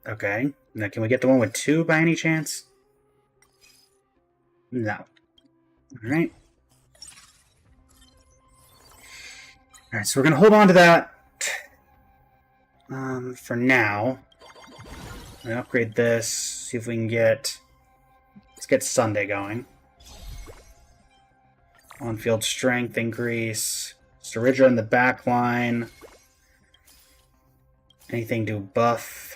Okay. Now, can we get the one with 2 by any chance? No. Alright. Alright, so we're gonna hold on to that for now. I'm gonna upgrade this, see if we can get... Let's get Sunday going. On-field strength increase. Storage in the back line. Anything to buff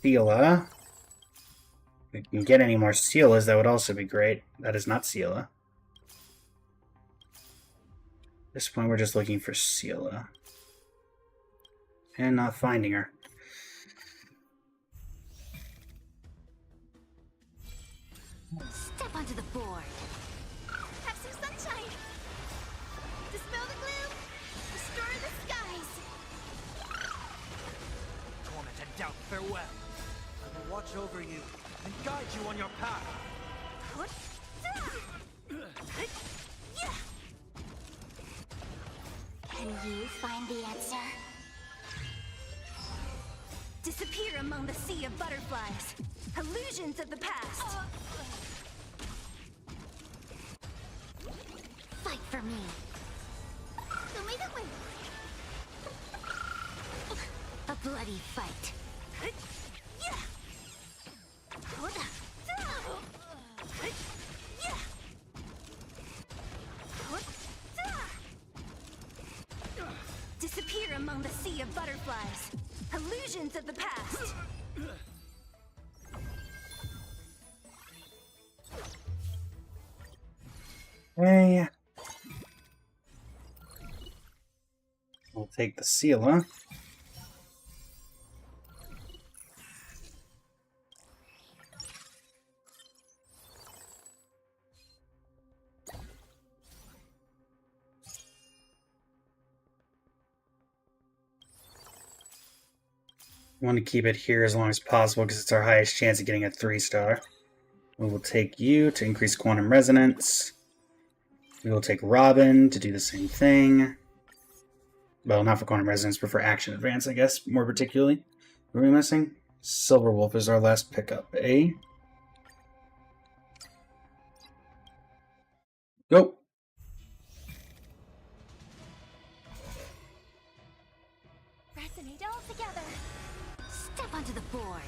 Seela? If we can get any more Seelas, that would also be great. That is not Seela. At this point, we're just looking for Seela. And not finding her. Step onto the board. Have some sunshine. Dispel the gloom. Restore the skies. Torment and doubt, farewell. I will watch over you and guide you on your path. Can you find the answer? Disappear among the sea of butterflies. Illusions of the past. Fight for me. A bloody fight. Disappear among the sea of butterflies. Illusions of the past. Hey. We'll take the Seela. I want to keep it here as long as possible because it's our highest chance of getting a 3-star. We will take you to increase quantum resonance. We will take Robin to do the same thing. Well, not for quantum resonance, but for action advance, I guess, more particularly. What are we missing? Silverwolf is our last pickup, eh? Go! Resonate all together. Step onto the board.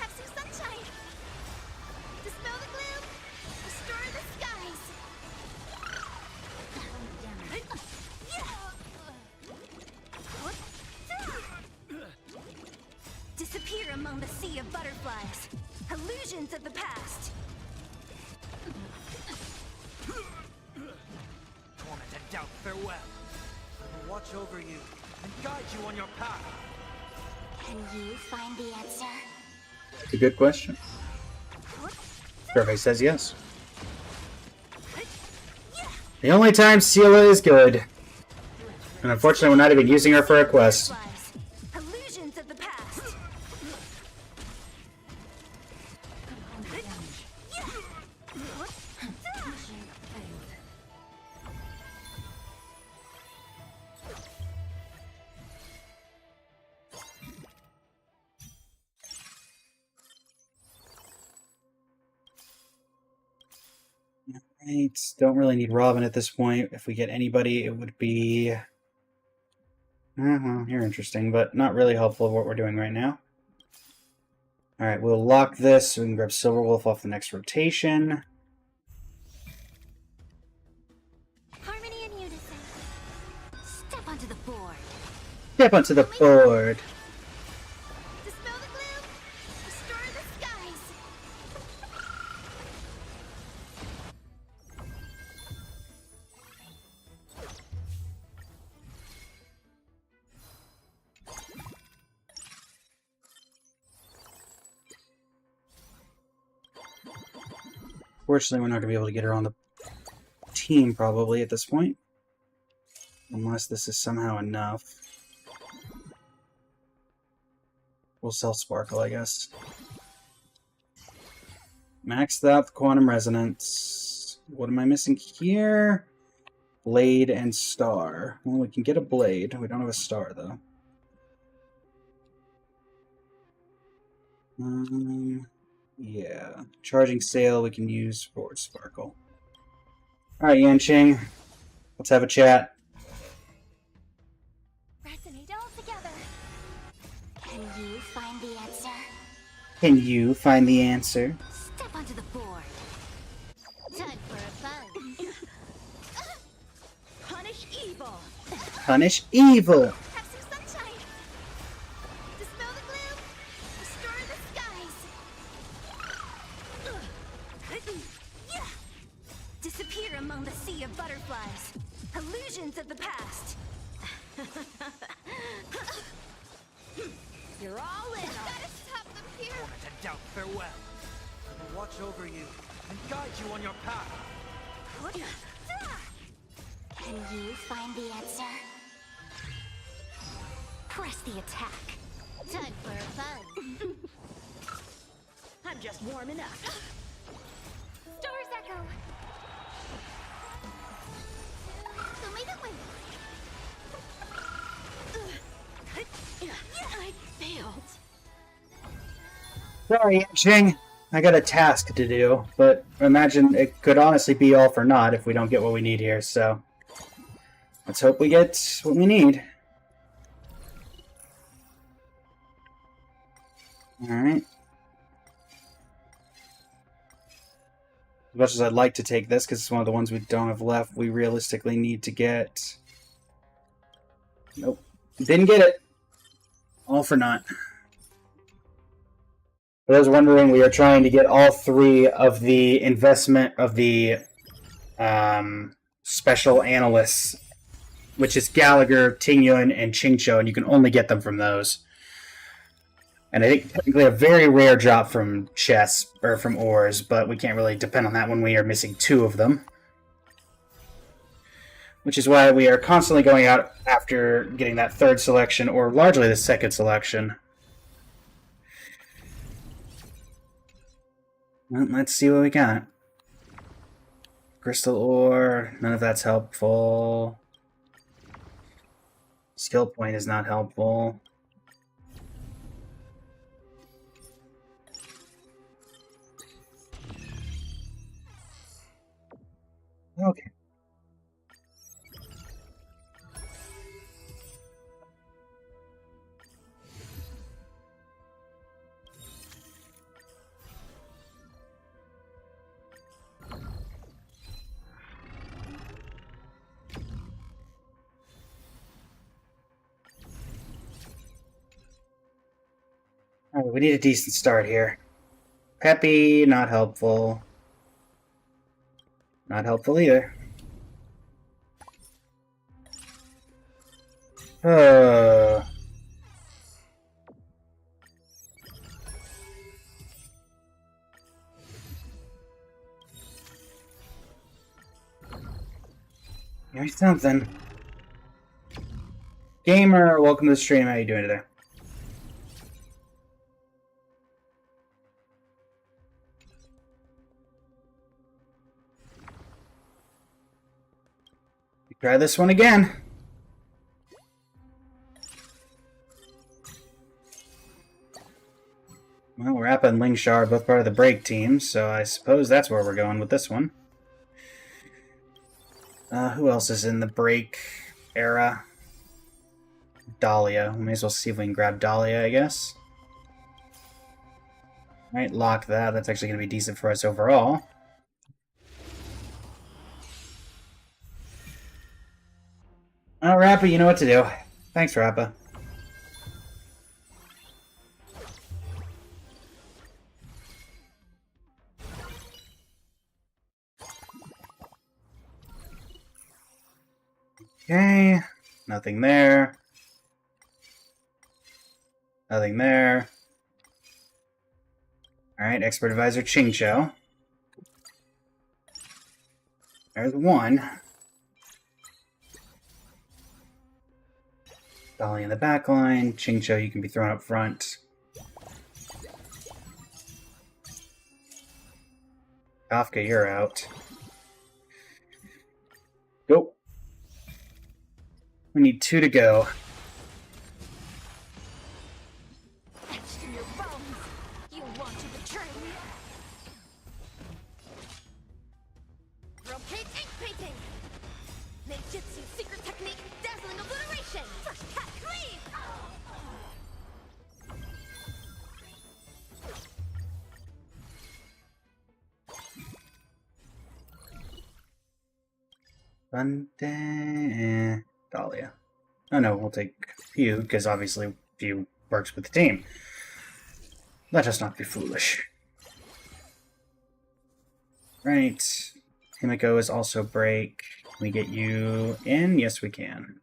Have some sunshine. Dispel the gloom. Restore the skies. Disappear among the sea of butterflies. Illusions of the past. Torment and doubt, farewell. I will watch over you and guide you on your path. Can you find the answer? It's a good question. Survey says yes. The only time Seela is good. And unfortunately, we're not even using her for a quest. Illusions of the past. Right. Don't really need Robin at this point. If we get anybody, it would be... well, you're interesting, but not really helpful of what we're doing right now. Alright, we'll lock this so we can grab Silverwolf off the next rotation. Harmony and unison. Step onto the board. Step onto the board. Dispel the gloom. Restore the skies. Fortunately, we're not going to be able to get her on the team, probably, at this point. Unless this is somehow enough. We'll sell Sparkle, I guess. Maxed out the Quantum Resonance. What am I missing here? Blade and Star. Well, we can get a Blade. We don't have a Star, though. Yeah. Charging Sail we can use for Sparkle. Alright, Yanqing. Let's have a chat. Resonate all together. Can you find the answer? Can you find the answer? Step onto the board. Time for a fun. Punish evil. punish evil. Have some sunshine. Dispel the gloom. Restore the skies. Disappear among the sea of butterflies. Illusions of the past. You're all in. Gotta stop them here. Moment and doubt, farewell. I will watch over you and guide you on your path. Can you find the answer? Press the attack. Time for fun. I'm just warming up. Stars echo. I failed. Sorry, Ching. I got a task to do, but imagine it could honestly be all for naught if we don't get what we need here, so let's hope we get what we need. Alright. As much as I'd like to take this, because it's one of the ones we don't have left, we realistically need to get... Nope. Didn't get it. All for naught. For those wondering, we are trying to get all three of the investment of the special analysts, which is Gallagher, Tingyun, and Chingcho, and you can only get them from those. And I think technically a very rare drop from chess, or from ores, but we can't really depend on that when we are missing two of them. Which is why we are constantly going out after getting that third selection, or largely the second selection. Well, let's see what we got. Crystal ore, none of that's helpful. Skill point is not helpful. Okay. Alright, we need a decent start here. Peppy, not helpful. Not helpful either. Here's something. Gamer, welcome to the stream. How you doing today? Try this one again. Well, Rappa and Lingsha are both part of the break team, so I suppose that's where we're going with this one. Who else is in the break era? Dahlia. We may as well see if we can grab Dahlia, I guess. Alright, lock that. That's actually going to be decent for us overall. Oh, Rappa, you know what to do. Thanks, Rappa. Okay, nothing there. Nothing there. Alright, Expert Advisor Chingcho. There's one. Dolly in the back line. Chingcho, you can be thrown up front. Kafka, you're out. Go. We need 2 to go. Etched in your bones. You want to betray me? Brocade ink painting. Neijutsu secret technique, dazzling obliteration. First cut cleave. Dahlia. Oh no, we'll take Pew, because obviously Pew works with the team. Let us not be foolish. Right. Himiko is also break. Can we get you in? Yes, we can.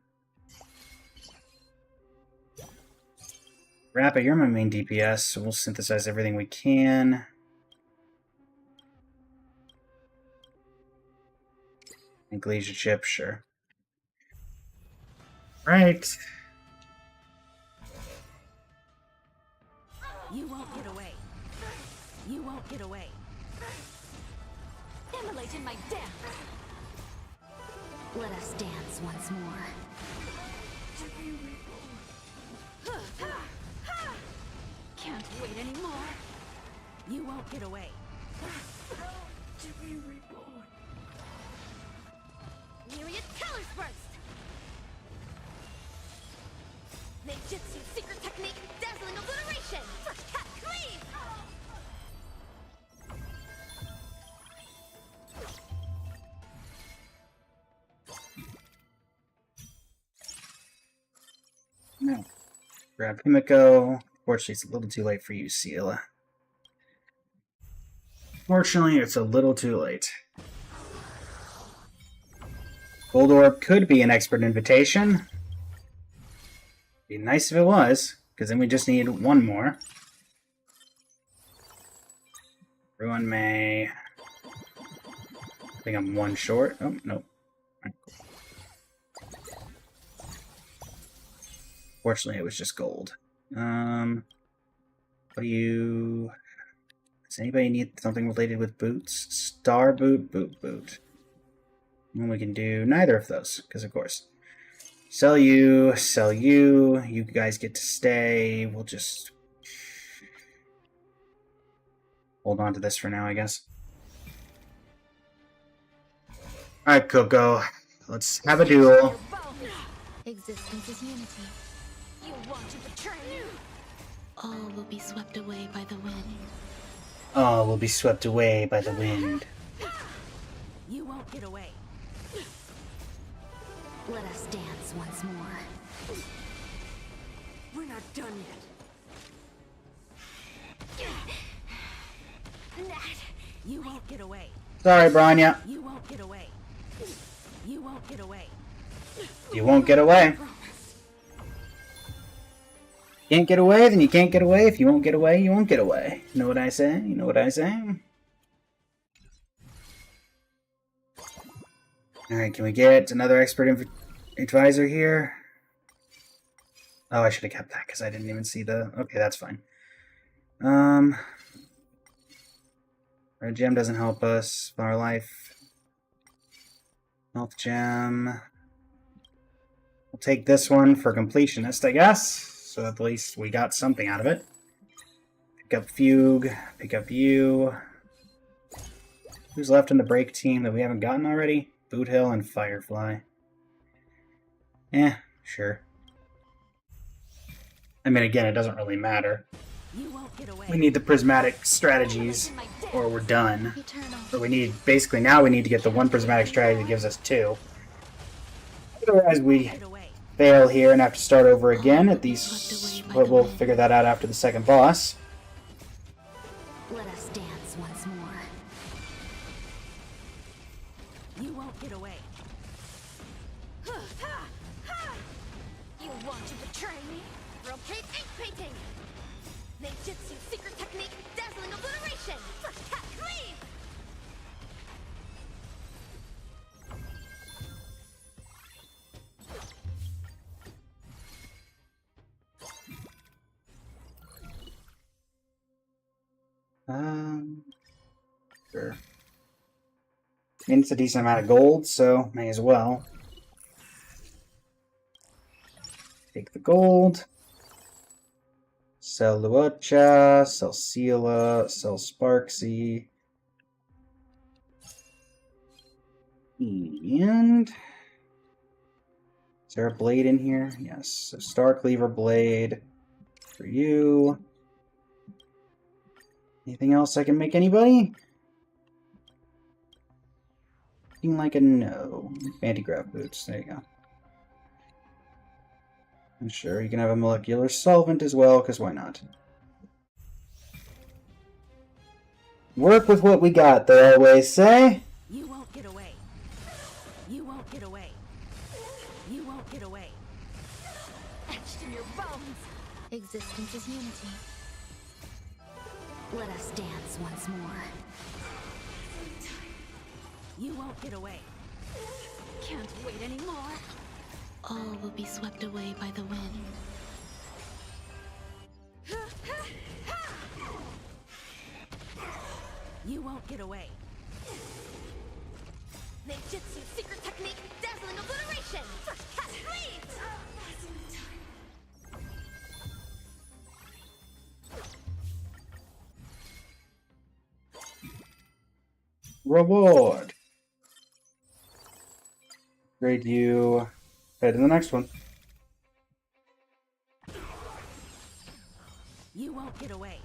Rappa, you're my main DPS, so we'll synthesize everything we can. And Glacier Chip, sure. Right. You won't get away. You won't get away. Immolate in my dance. Let us dance once more. Can't wait anymore. You won't get away. Myriad colors burst. Ninjutsu secret technique, dazzling obliteration. Cat cleave. No. Grab Himiko. Fortunately, it's a little too late for you, Seal. Fortunately, it's a little too late. Gold Orb could be an expert invitation. Be nice if it was, because then we just need one more. Ruin May. I think I'm one short. Oh, no. Fortunately, it was just gold. What do you... Does anybody need something related with boots? Star boot, boot. And we can do neither of those, because of course. Sell you. You guys get to stay. We'll just hold on to this for now, I guess. Alright, Coco. Let's have a duel. Existence is unity. You want to betray me? All will be swept away by the wind. All will be swept away by the wind. You won't get away. Let us dance once more. We're not done yet. Nat, you won't get away. Sorry, Branya. You won't get away. You won't get away. You won't get away. Can't get away, then you can't get away. If you won't get away, you won't get away. You know what I say? You know what I say? Alright, can we get another expert advisor here? Oh, I should have kept that because I didn't even see the... Okay, that's fine. Red gem doesn't help us. Flower life. Health gem. We'll take this one for completionist, I guess. So at least we got something out of it. Pick up Fugue. Pick up you. Who's left in the break team that we haven't gotten already? Boot Hill and Firefly. Sure. I mean, again, it doesn't really matter. You won't get away. We need the prismatic strategies, or we're done. But we need, basically, now we need to get the one prismatic strategy that gives us two. Otherwise, we fail here and have to start over again. At least, but we'll figure that out after the second boss. Let us dance once more. You won't get away. You want to betray me? Rotate ink painting. Ninjutsu secret technique, dazzling obliteration. Cat cleave. Sure. I mean, it's a decent amount of gold, so may as well. Take the gold. Sell Luocha, sell Seela, sell Sparksy. And... is there a blade in here? Yes. So Star Cleaver Blade for you. Anything else I can make anybody? Looking like a no. Anti-grav boots. There you go. And sure, you can have a molecular solvent as well, because why not? Work with what we got, they always say. You won't get away. You won't get away. You won't get away. Etched in your bones. Existence is unity. Let us dance once more. You won't get away. Can't wait anymore. All will be swept away by the wind. You won't get away. Ninjutsu secret technique, dazzling obliteration! First cat, please! Reward. Grade you. Head to the next one. You won't get away.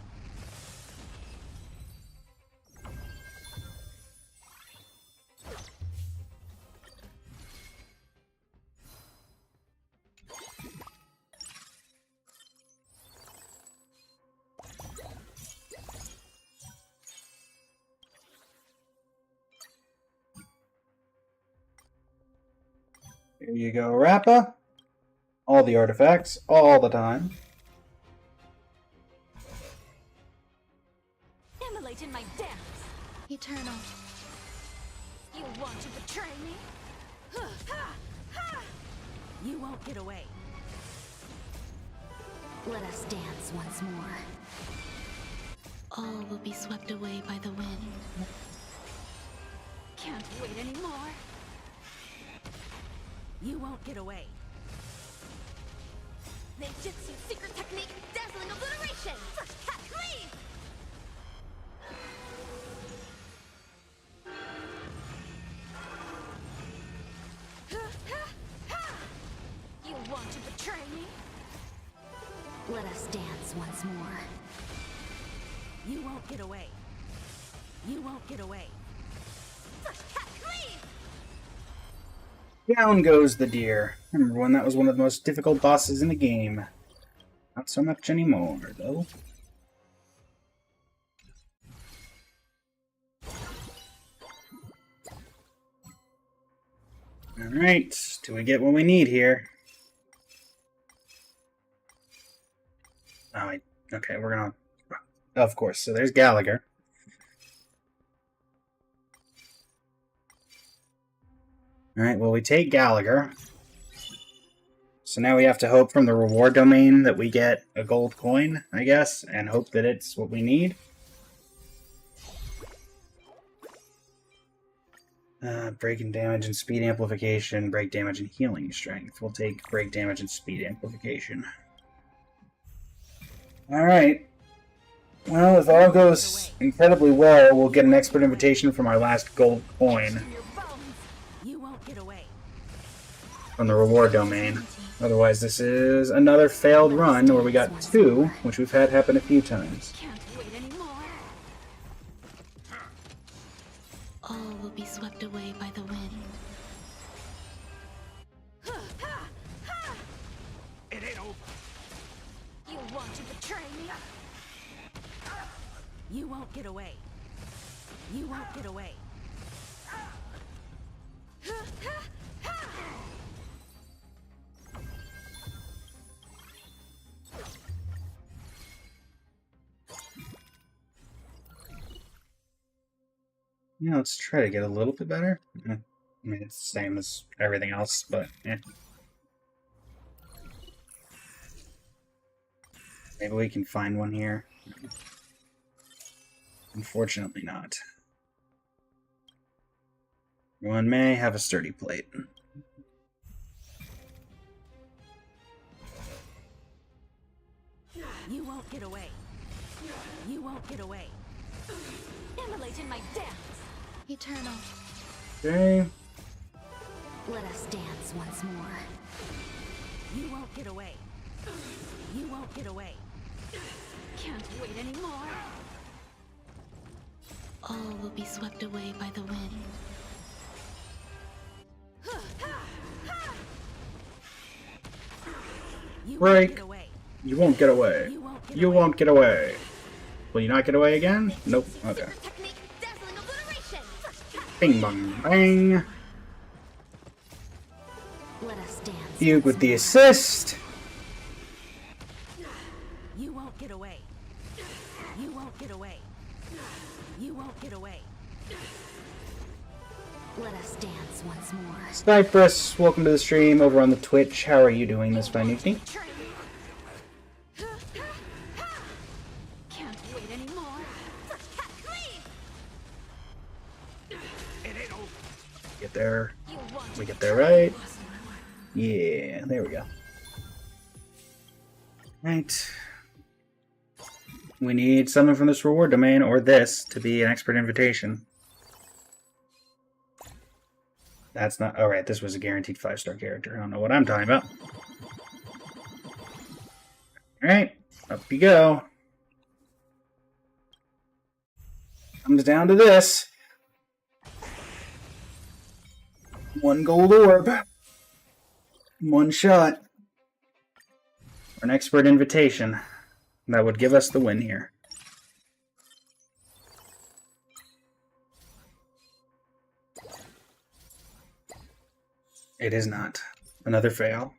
Here you go, Rappa. All the artifacts, all the time. Immolate in my dance. Eternal. You want to betray me? You won't get away. Let us dance once more. All will be swept away by the wind. Can't wait anymore. You won't get away. Ninjutsu secret technique, dazzling obliteration! First cat, please! You want to betray me? Let us dance once more. You won't get away. You won't get away. First cat, please! Down goes the deer. Remember when that was one of the most difficult bosses in the game? Not so much anymore, though. Alright, do we get what we need here? Oh, okay, we're gonna... Of course, so there's Gallagher. Alright, well, we take Gallagher. So now we have to hope from the reward domain that we get a gold coin, I guess, and hope that it's what we need. Break and damage and speed amplification, break damage and healing strength. We'll take break damage and speed amplification. Alright. Well, if all goes incredibly well, we'll get an expert invitation from our last gold coin You won't get away. from the reward domain. Otherwise, this is another failed run where we got 2, which we've had happen a few times. Can't wait anymore. All will be swept away by the wind. It ain't over. You want to betray me? You won't get away. You won't get away. Yeah, let's try to get a little bit better. I mean, it's the same as everything else, but yeah. Maybe we can find one here. Unfortunately not. One may have a sturdy plate. You won't get away. You won't get away. Immolate in my dance. Eternal. Okay. Let us dance once more. You won't get away. You won't get away. Can't wait anymore. All will be swept away by the wind. You Break. You won't get away. You won't get away. Will you not get away again? Nope. Okay. Bing bong bang. Let us dance. Fugue with the assist. You won't get away. You won't get away. You won't get away. Let us dance once more. Cypress, welcome to the stream over on the Twitch. How are you doing this fine evening? Can't wait anymore. Get there. We get there right. Yeah, there we go. Right. We need something from this reward domain, or this, to be an expert invitation. That's not... Alright, this was a guaranteed 5-star character. I don't know what I'm talking about. Alright, up you go. Comes down to this. 1 gold orb. 1 shot. For an expert invitation. That would give us the win here. It is not. Another fail.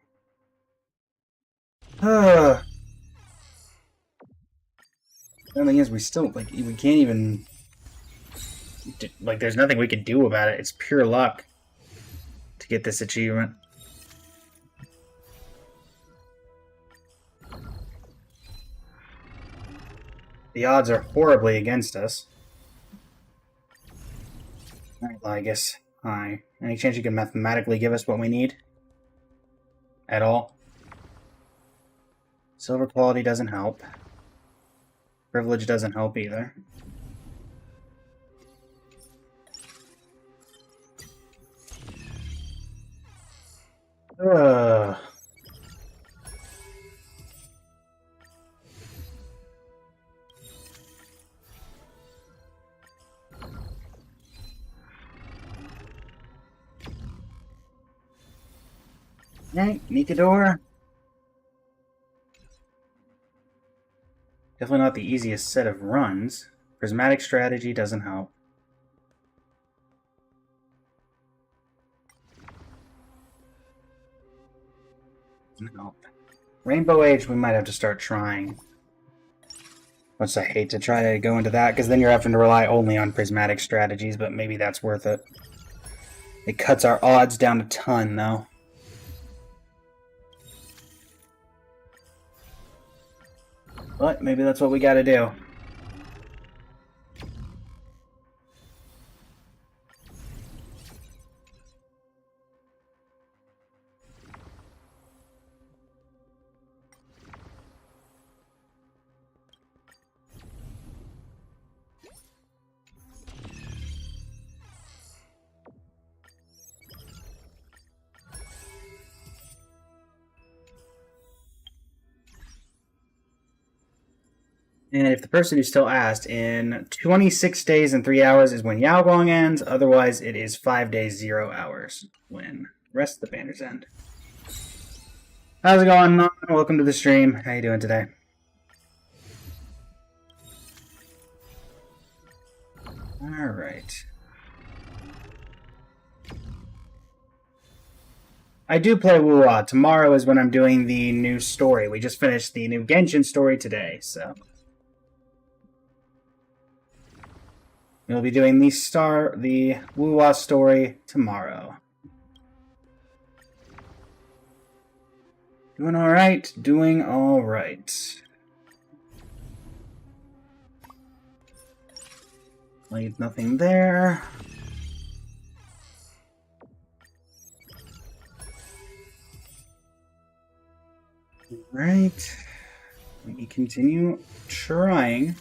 The thing is, we still, like, we can't even... Like, there's nothing we can do about it. It's pure luck to get this achievement. The odds are horribly against us. Alright, well, I guess... Hi. Any chance you can mathematically give us what we need? At all? Silver quality doesn't help. Privilege doesn't help either. Ugh. Alright, Mikador. Definitely not the easiest set of runs. Prismatic strategy doesn't help. Doesn't help. Rainbow Age, we might have to start trying. Which I hate to try to go into that, because then you're having to rely only on prismatic strategies, but maybe that's worth it. It cuts our odds down a ton, though. But maybe that's what we gotta do. And if the person who still asked, in 26 days and 3 hours is when Yaogong ends. Otherwise, it is 5 days, 0 hours when the rest of the banners end. How's it going, Non? Welcome to the stream. How you doing today? Alright. I do play Wuwa. Tomorrow is when I'm doing the new story. We just finished the new Genshin story today, so... We'll be doing the Wuwa story tomorrow. Doing alright, doing alright. Leave nothing there. Alright. We continue trying.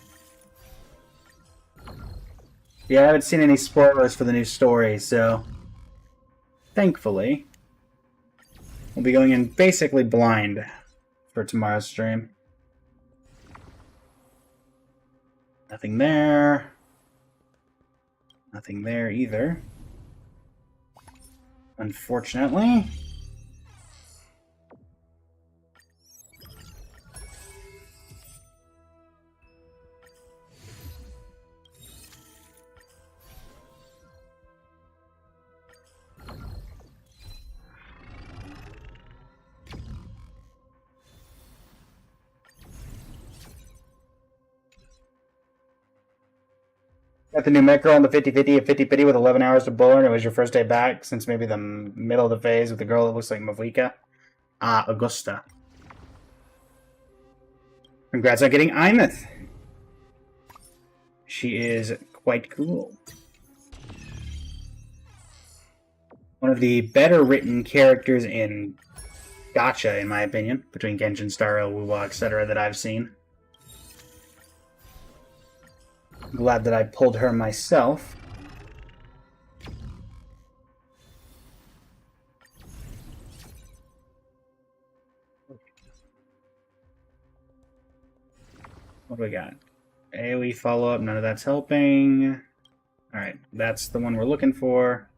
Yeah, I haven't seen any spoilers for the new story, so thankfully we'll be going in basically blind for tomorrow's stream. Nothing there. Nothing there either. Unfortunately. Got the new Metro on the 50-50 at 50-50 with 11 hours to bowl, and it was your first day back since maybe the middle of the phase with the girl that looks like Mavika. Augusta. Congrats on getting Imeth. She is quite cool. One of the better written characters in Gacha, in my opinion, between Genshin, Starro, Wuwa, etc. that I've seen. I'm glad that I pulled her myself. What do we got? AoE follow-up, none of that's helping. Alright, that's the one we're looking for.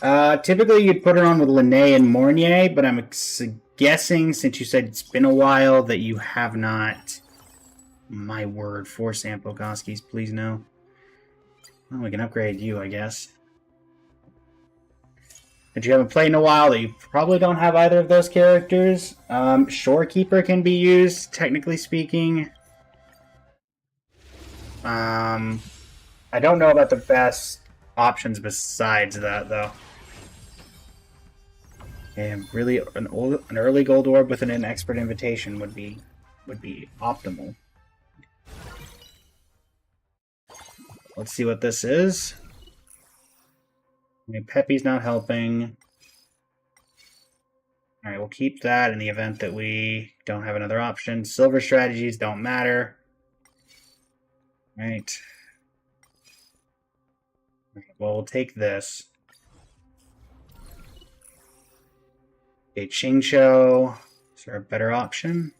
Typically you'd put her on with Linné and Mornier, but I'm guessing, since you said it's been a while, that you have not. My word, 4 Sampo Koskis, please no. Well, we can upgrade you, I guess. But you haven't played in a while, that you probably don't have either of those characters. Shorekeeper can be used, technically speaking. I don't know about the best options besides that, though. And really, an early gold orb with an expert invitation would be optimal. Let's see what this is. I mean, Peppy's not helping. Alright, we'll keep that in the event that we don't have another option. Silver strategies don't matter. Right. Well, we'll take this. Okay, Qingqiu. Is there a better option?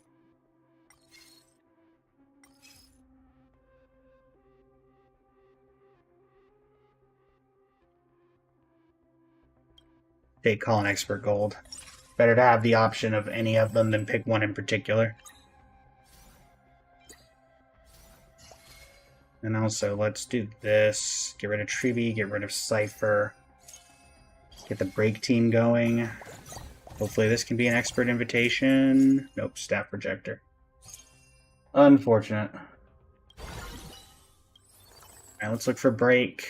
Take Call an Expert Gold. Better to have the option of any of them than pick one in particular. And also, let's do this. Get rid of Trivi, get rid of Cypher. Get the break team going. Hopefully this can be an expert invitation. Nope, staff projector. Unfortunate. Alright, let's look for break.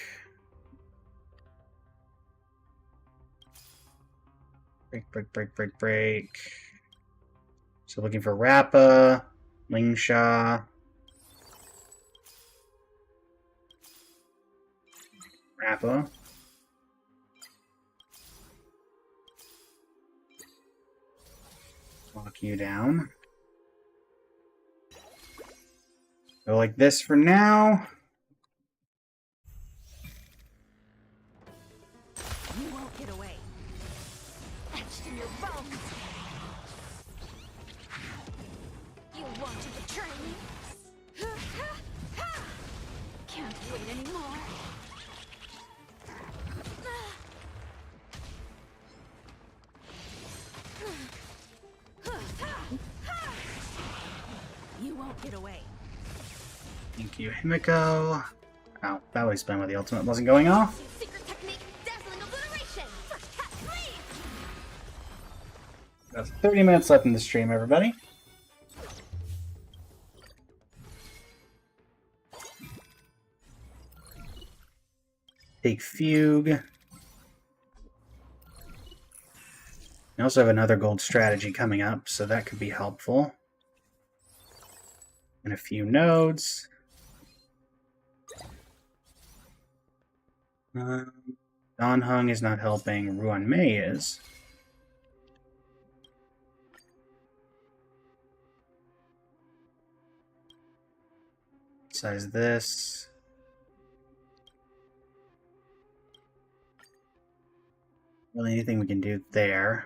Break. So looking for Rappa, Lingsha. Rappa. Lock you down. Go like this for now. You won't get away. Etched in your bones. You want to betray me? Can't wait anymore. You won't get away. Thank you, Himiko. Oh, that was spent with the ultimate wasn't going off. Secret technique, dazzling obliteration. First cat, please. That's 30 minutes left in the stream, everybody. Take Fugue. We also have another gold strategy coming up, so that could be helpful. And a few nodes. Don Hung is not helping. Ruan Mei is. Besides this. Really anything we can do there.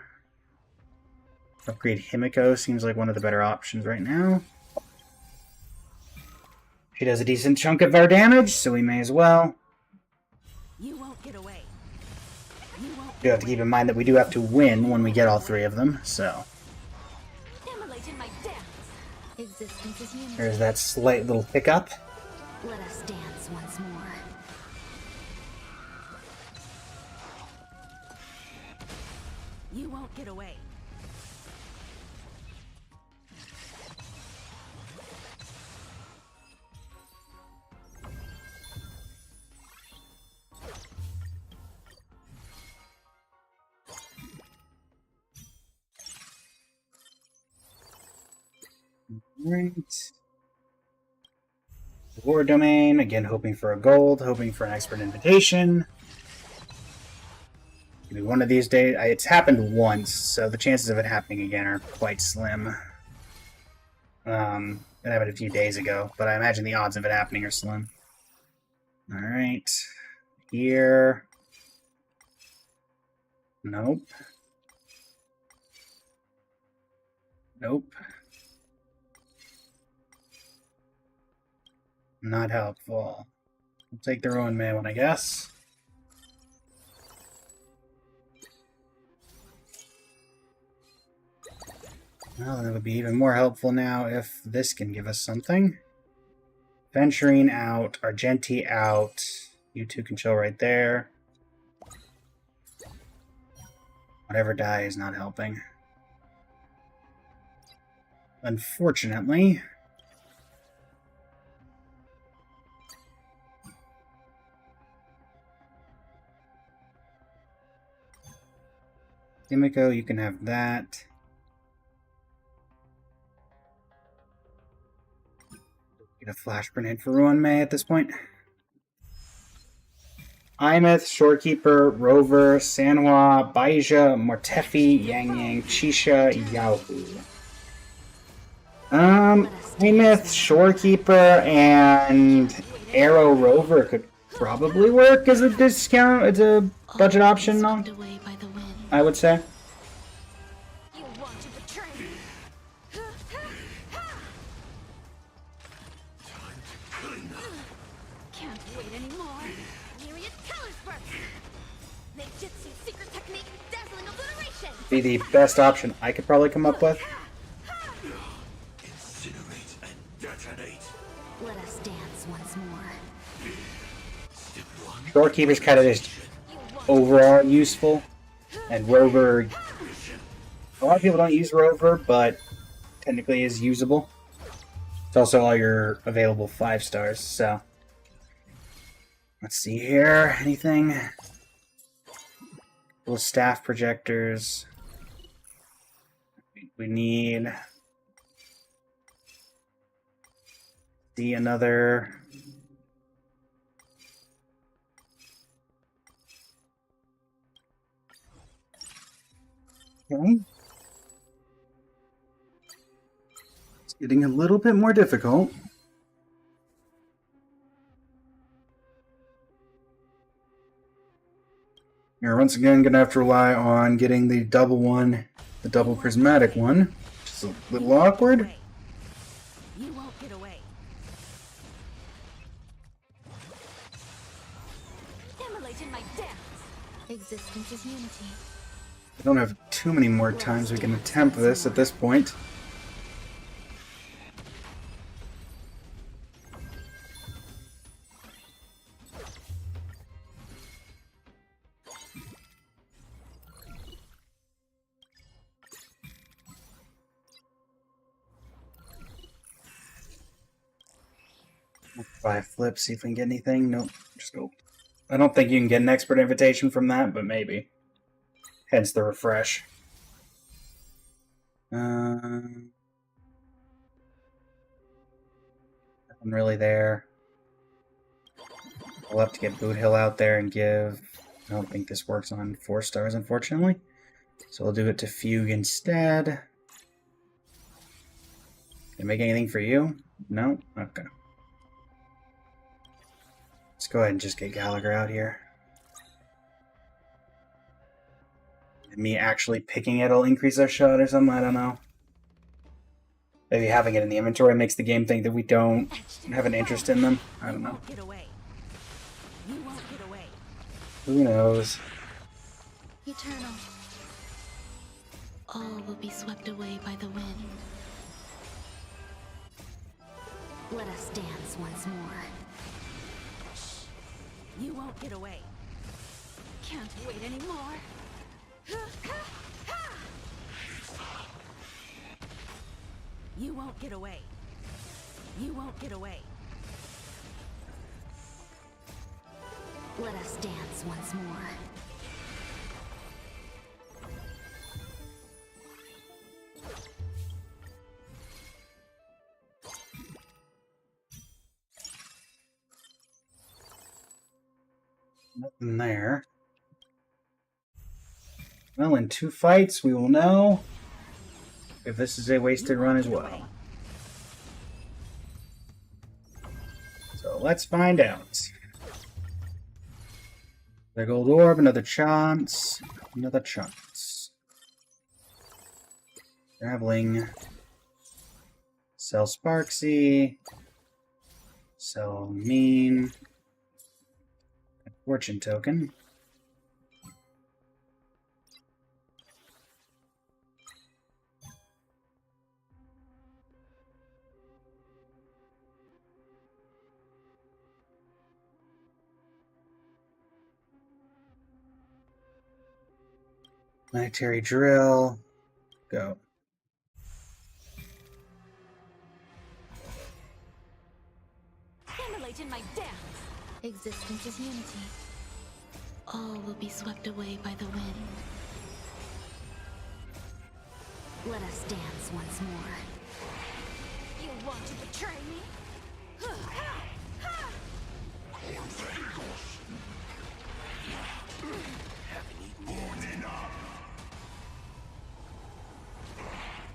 Upgrade Himiko seems like one of the better options right now. She does a decent chunk of our damage, so we may as well. You won't get away. You have to keep in mind that we do have to win when we get all 3 of them, so. Immolate in my dance. Existence is human. There's that slight little hiccup. Let us dance once more. You won't get away. Right. War domain, again hoping for a gold, hoping for an expert invitation. Maybe one of these days. It's happened once, so the chances of it happening again are quite slim. It happened a few days ago, but I imagine the odds of it happening are slim. Alright. Here. Nope. Nope. Not helpful. We'll take the Ruin Man one, I guess. Well, that would be even more helpful now if this can give us something. Venturing out, Argenti out. You two can chill right there. Whatever die is not helping. Unfortunately. Himiko, you can have that. Get a flash grenade for Ruin May at this point. Imeth, Shorekeeper, Rover, Sanhua, Baija, Mortefi, Yang Yang, Chisha, Yahoo. Imeth, Shorekeeper, and Arrow Rover could probably work as a discount, as a budget option, no? I would say. Be the best option I could probably come up with. Incinerate and detonate. Let us dance once more. Shorekeeper's kind of just overall useful, and Rover. A lot of people don't use Rover, but technically is usable. It's also all your available 5 stars. So let's see here. Anything? Little staff projectors. We need another. Okay. It's getting a little bit more difficult. You're once again going to have to rely on getting the double one, the double prismatic one, which is a little awkward. You won't get away. Immolate in my dance. Existence is unity. I don't have too many more times we can attempt this at this point. Try a flip, see if we can get anything. Nope, just go. I don't think you can get an expert invitation from that, but maybe. Hence the refresh. Nothing really there. We'll have to get Boot Hill out there and give... I don't think this works on 4 stars, unfortunately. So we'll do it to Fugue instead. Can I make anything for you? No? Okay. Let's go ahead and just get Gallagher out here. Me actually picking it will increase our shot or something, I don't know. Maybe having it in the inventory makes the game think that we don't have an interest in them. I don't know. Who knows? Eternal. All will be swept away by the wind. Let us dance once more. You won't get away. Can't wait anymore. You won't get away. You won't get away. Let us dance once more. Nothing there. Well, in 2 fights, we will know if this is a wasted run as well. So let's find out. The gold orb, another chance, another chance. Traveling. Sell Sparksy. Sell Mean. Fortune token. Planetary drill. Go. Immolate in my dance. Existence is unity. All will be swept away by the wind. Let us dance once more. You want to betray me?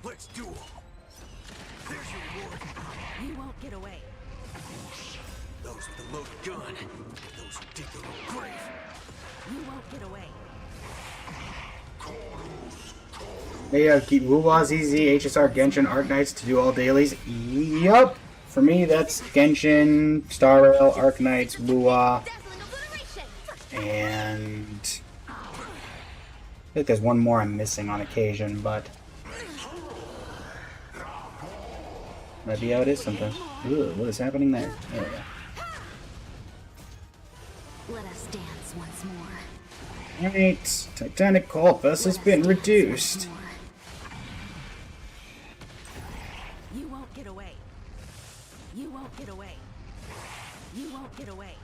Let's duel. There's your reward. You won't get away. Those with a loaded gun. Those who dig their own grave. You won't get away. They keep Wuwa, ZZ, HSR, Genshin, Arknights to do all dailies. Yup! For me, that's Genshin, Star Rail, Arknights, Wuwa, and I think there's one more I'm missing on occasion, but might be how it is sometimes. Ooh, what is happening there? There we go. Let us dance once more. Alright, Titanic Corpus has been reduced. You won't get away. You won't get away. You won't get away.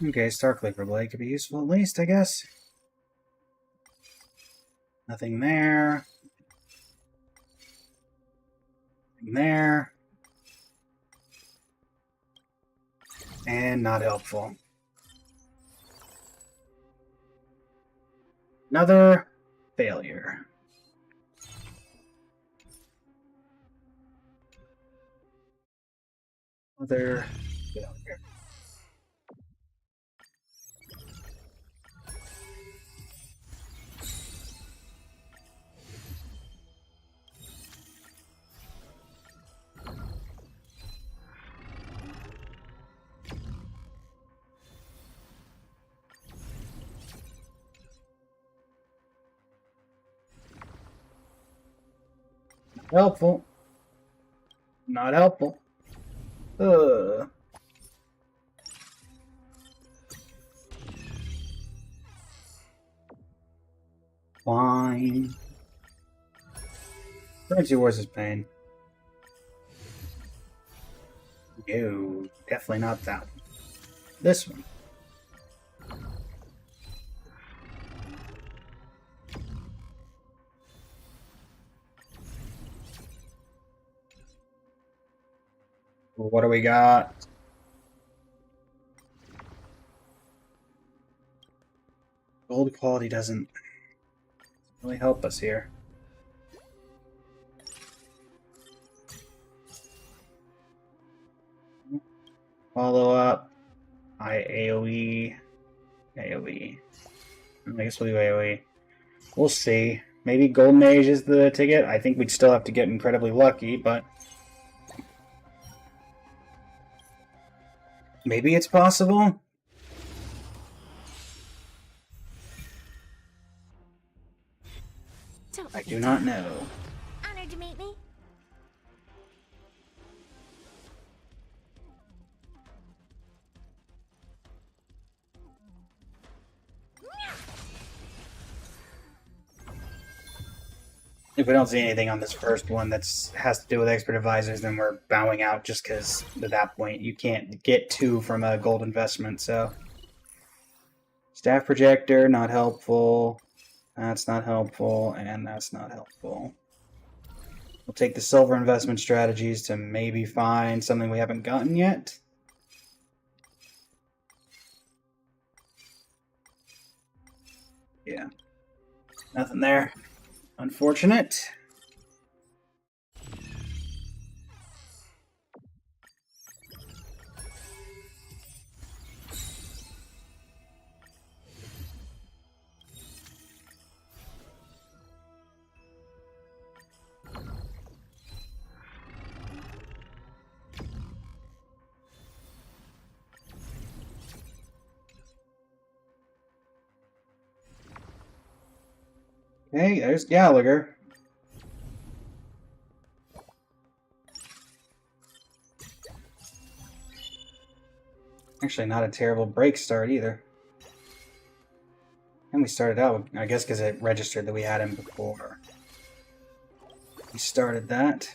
Okay, Starclicker Blade could be useful at least, I guess. Nothing there. Nothing there. And not helpful. Another failure. Another failure. Helpful. Not helpful. Fine. Currency Wars is pain. No, definitely not that one. This one. What do we got? Gold quality doesn't really help us here. Follow up. AoE. AoE. I guess we'll do AoE. We'll see. Maybe Golden Age is the ticket. I think we'd still have to get incredibly lucky, but maybe it's possible. I do not know. Honored to meet me. If we don't see anything on this first one that has to do with expert advisors, then we're bowing out just because at that point you can't get 2 from a gold investment, so Staff projector, not helpful. That's not helpful, and that's not helpful. We'll take the silver investment strategies to maybe find something we haven't gotten yet. Yeah. Nothing there. Unfortunate. Hey, there's Gallagher. Actually, not a terrible break start either. And we started out, I guess because it registered that we had him before. We started that.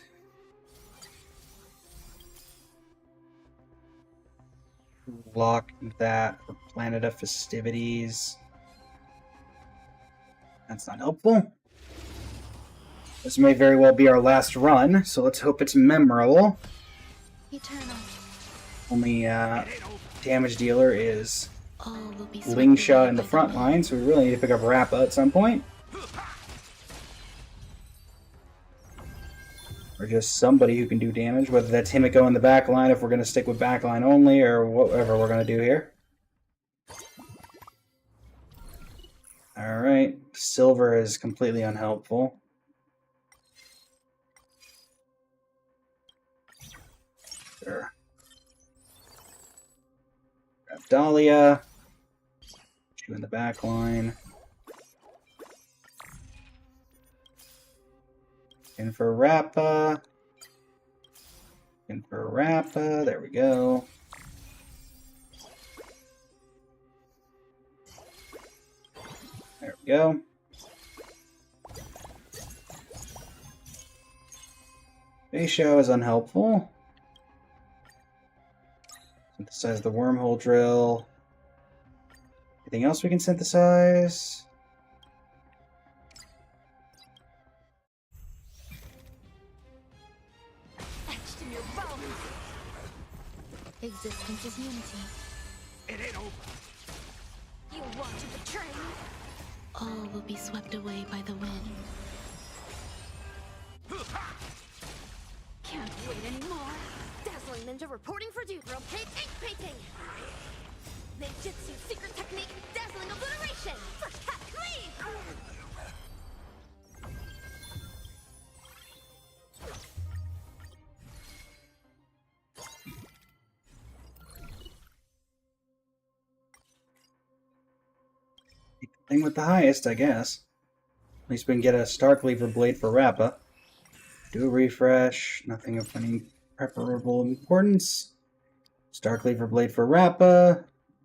Lock that for Planet of Festivities. That's not helpful. This may very well be our last run, so let's hope it's memorable. Eternal. Only damage dealer is All will be Lingshot in the front line, so we really need to pick up Rappa at some point. Or just somebody who can do damage, whether that's Himiko in the back line if we're going to stick with back line only, or whatever we're going to do here. Alright, silver is completely unhelpful. Sure. Grab Dahlia. You in the back line. In for Rappa. In for Rappa. There we go. There we go. Beishao is unhelpful. Synthesize the wormhole drill. Anything else we can synthesize? Etched in your bones. Existence is unity. It ain't over. You want to betray me? All will be swept away by the wind. Can't wait anymore. Dazzling ninja reporting for duty. Real paint ink painting. Ninjutsu secret technique. Dazzling obliteration. First cut cleave. Thing with the highest, I guess. At least we can get a Starcleaver blade for Rappa. Do a refresh. Nothing of any preparable importance. Starcleaver blade for Rappa.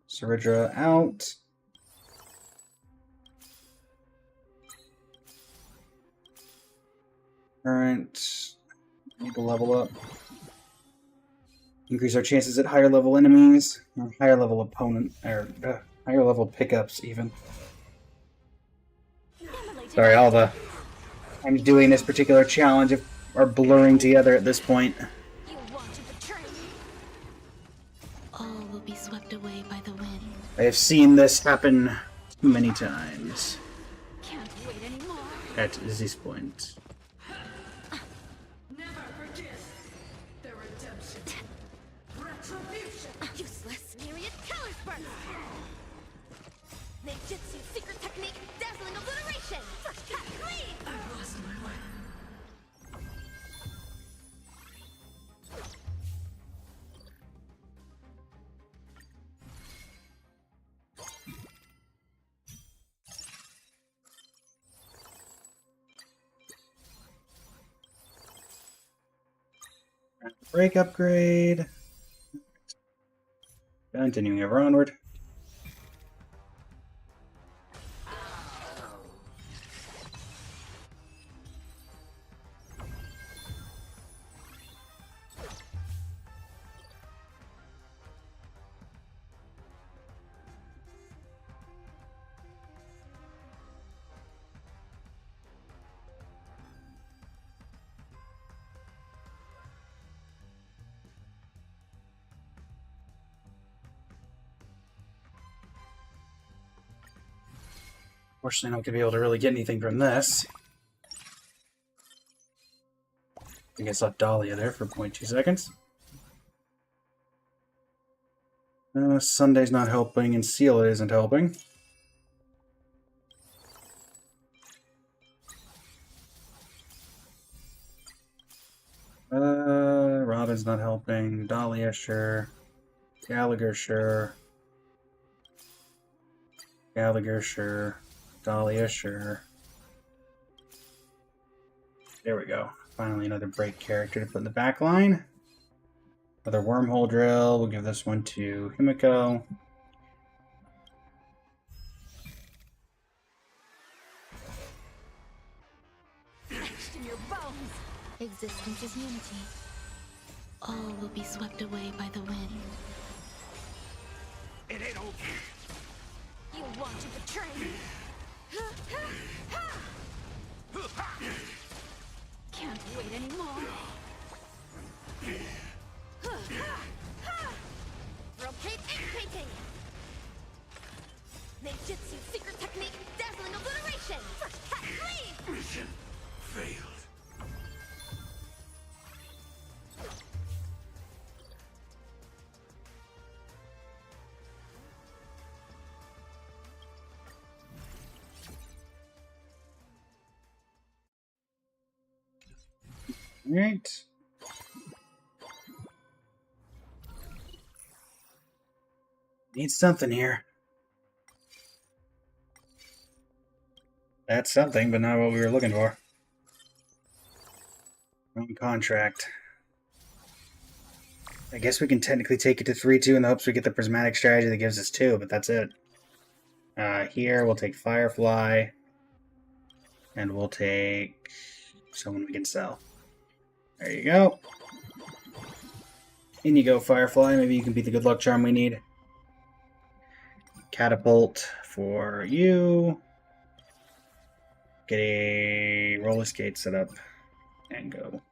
Saridra out. Current. Need to level up. Increase our chances at higher level enemies. Or higher level opponent. Or higher level pickups, even. Sorry, all the I'm doing this particular challenge are blurring together at this point. You want to betray me? All will be swept away by the wind. I have seen this happen many times. Can't wait anymore. At this point. Never forget the redemption. Retribution. Useless. Myriad colors burst. Ninjutsu secret technique. Dazzling obliteration. First cut cleave. I've lost my way. Break upgrade. Continuing ever onward. Unfortunately, I'm not going to be able to really get anything from this. I guess I left Dahlia there for 0.2 seconds. Sunday's not helping, and Seal isn't helping. Robin's not helping. Dahlia, sure. Gallagher, sure. Gallagher, sure. Dahlia, sure. There we go. Finally another break character to put in the back line. Another wormhole drill. We'll give this one to Himiko. Etched in your bones. Existence is unity. All will be swept away by the wind. It ain't over. You want to betray me? Can't wait anymore. Rotate and painting. Neijutsu secret technique, dazzling obliteration. First cut, leave. Mission failed. Alright. Need something here. That's something, but not what we were looking for. Wrong contract. I guess we can technically take it to 3-2 in the hopes we get the prismatic strategy that gives us 2, but that's it. Here, we'll take Firefly. And we'll take someone we can sell. There you go. In you go, Firefly. Maybe you can be the good luck charm we need. Catapult for you. Get a roller skate set up. And go.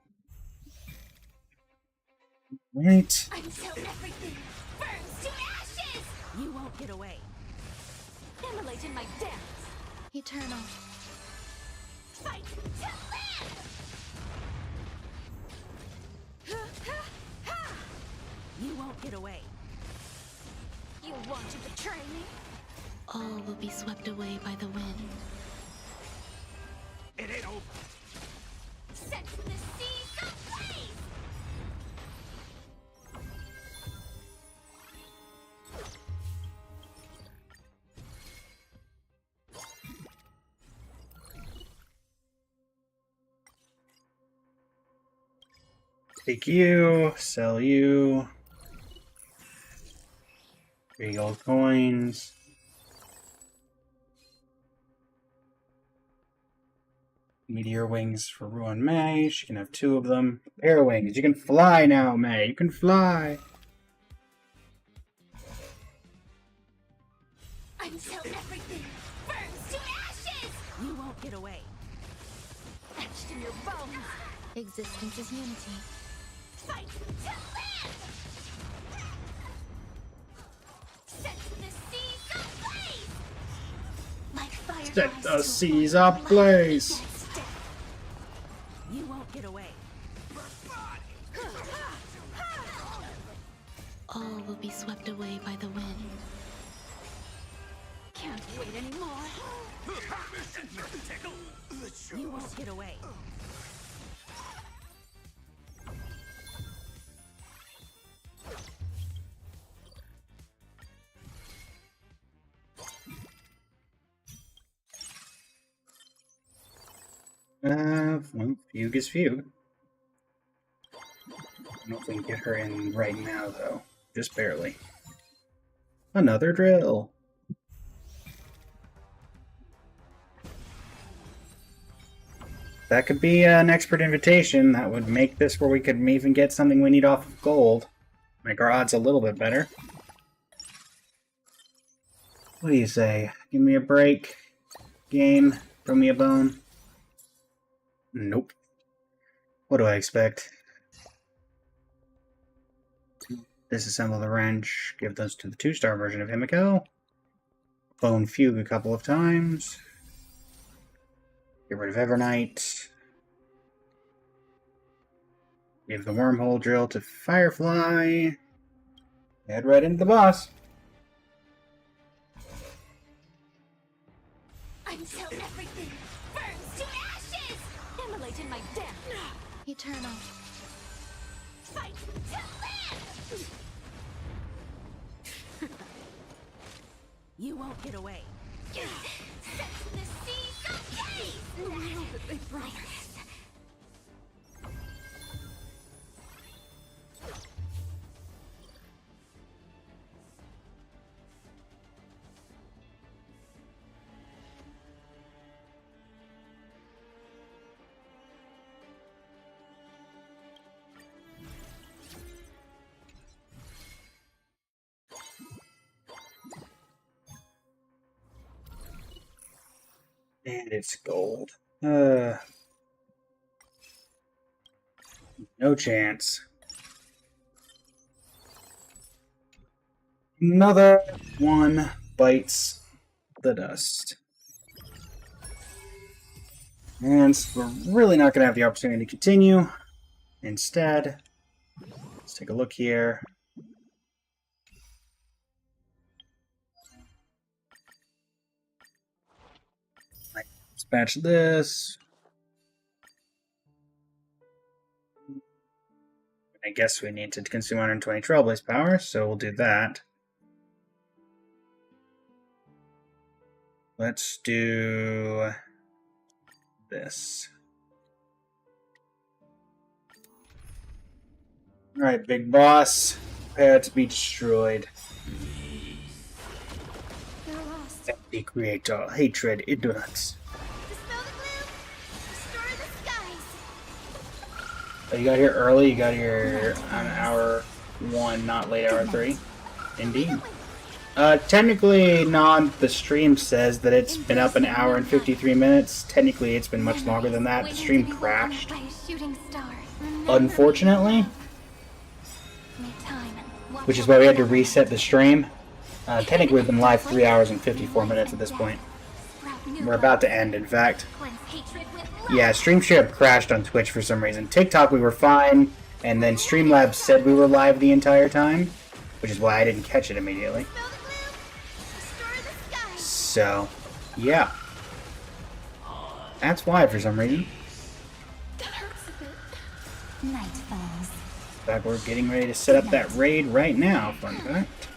Right. Until everything burns to ashes! You won't get away. Immolate in my dance. Eternal. Fight to live! You won't get away. You want to betray me? All will be swept away by the wind. It ain't over. Set the seas ablaze! Take you, sell you. 3 gold coins. Meteor wings for Ruan May. She can have 2 of them. Air wings. You can fly now, May. You can fly. Until everything burns to ashes! You won't get away. Etched in your bones. Existence is unity. Fight to live! Set the seas ablaze! Like fire. Set the seas ablaze! You won't get away. All will be swept away by the wind. Can't wait anymore. You won't get away. Well, Fugue is Fugue. I don't know if we can get her in right now, though. Just barely. Another drill! That could be an expert invitation. That would make this where we could even get something we need off of gold. Make our odds a little bit better. What do you say? Give me a break. Game. Throw me a bone. Nope. What do I expect? Disassemble the wrench. Give those to the 2-star version of Himiko. Bone Fugue a couple of times. Get rid of Evernight. Give the wormhole drill to Firefly. Head right into the boss. Until everything burns to ashes! Immolate in my death! Eternal. Fight to live! You won't get away. Set the seas ablaze! Now that they brought us. And it's gold. No chance. Another one bites the dust. And we're really not going to have the opportunity to continue. Instead, let's take a look here. Dispatch this. I guess we need to consume 120 Trailblaze power, so we'll do that. Let's do this. Alright, big boss. Prepare to be destroyed. They're lost. Empty create all hatred, ignorance. Dispel the gloom! Destroy the skies! Oh, you got here early, you got here on hour 1, not late hour 3. Indeed. Technically, the stream says that it's been up an hour and 53 minutes. Technically, it's been much longer than that. The stream crashed. Unfortunately. Which is why we had to reset the stream. Technically, we've been live 3 hours and 54 minutes at this point. We're about to end, in fact. Yeah, Stream Share crashed on Twitch for some reason. TikTok, we were fine, and then Streamlabs said we were live the entire time, which is why I didn't catch it immediately. So, yeah. That's why, for some reason. Night falls. In fact, we're getting ready to set up that raid right now, fun fact.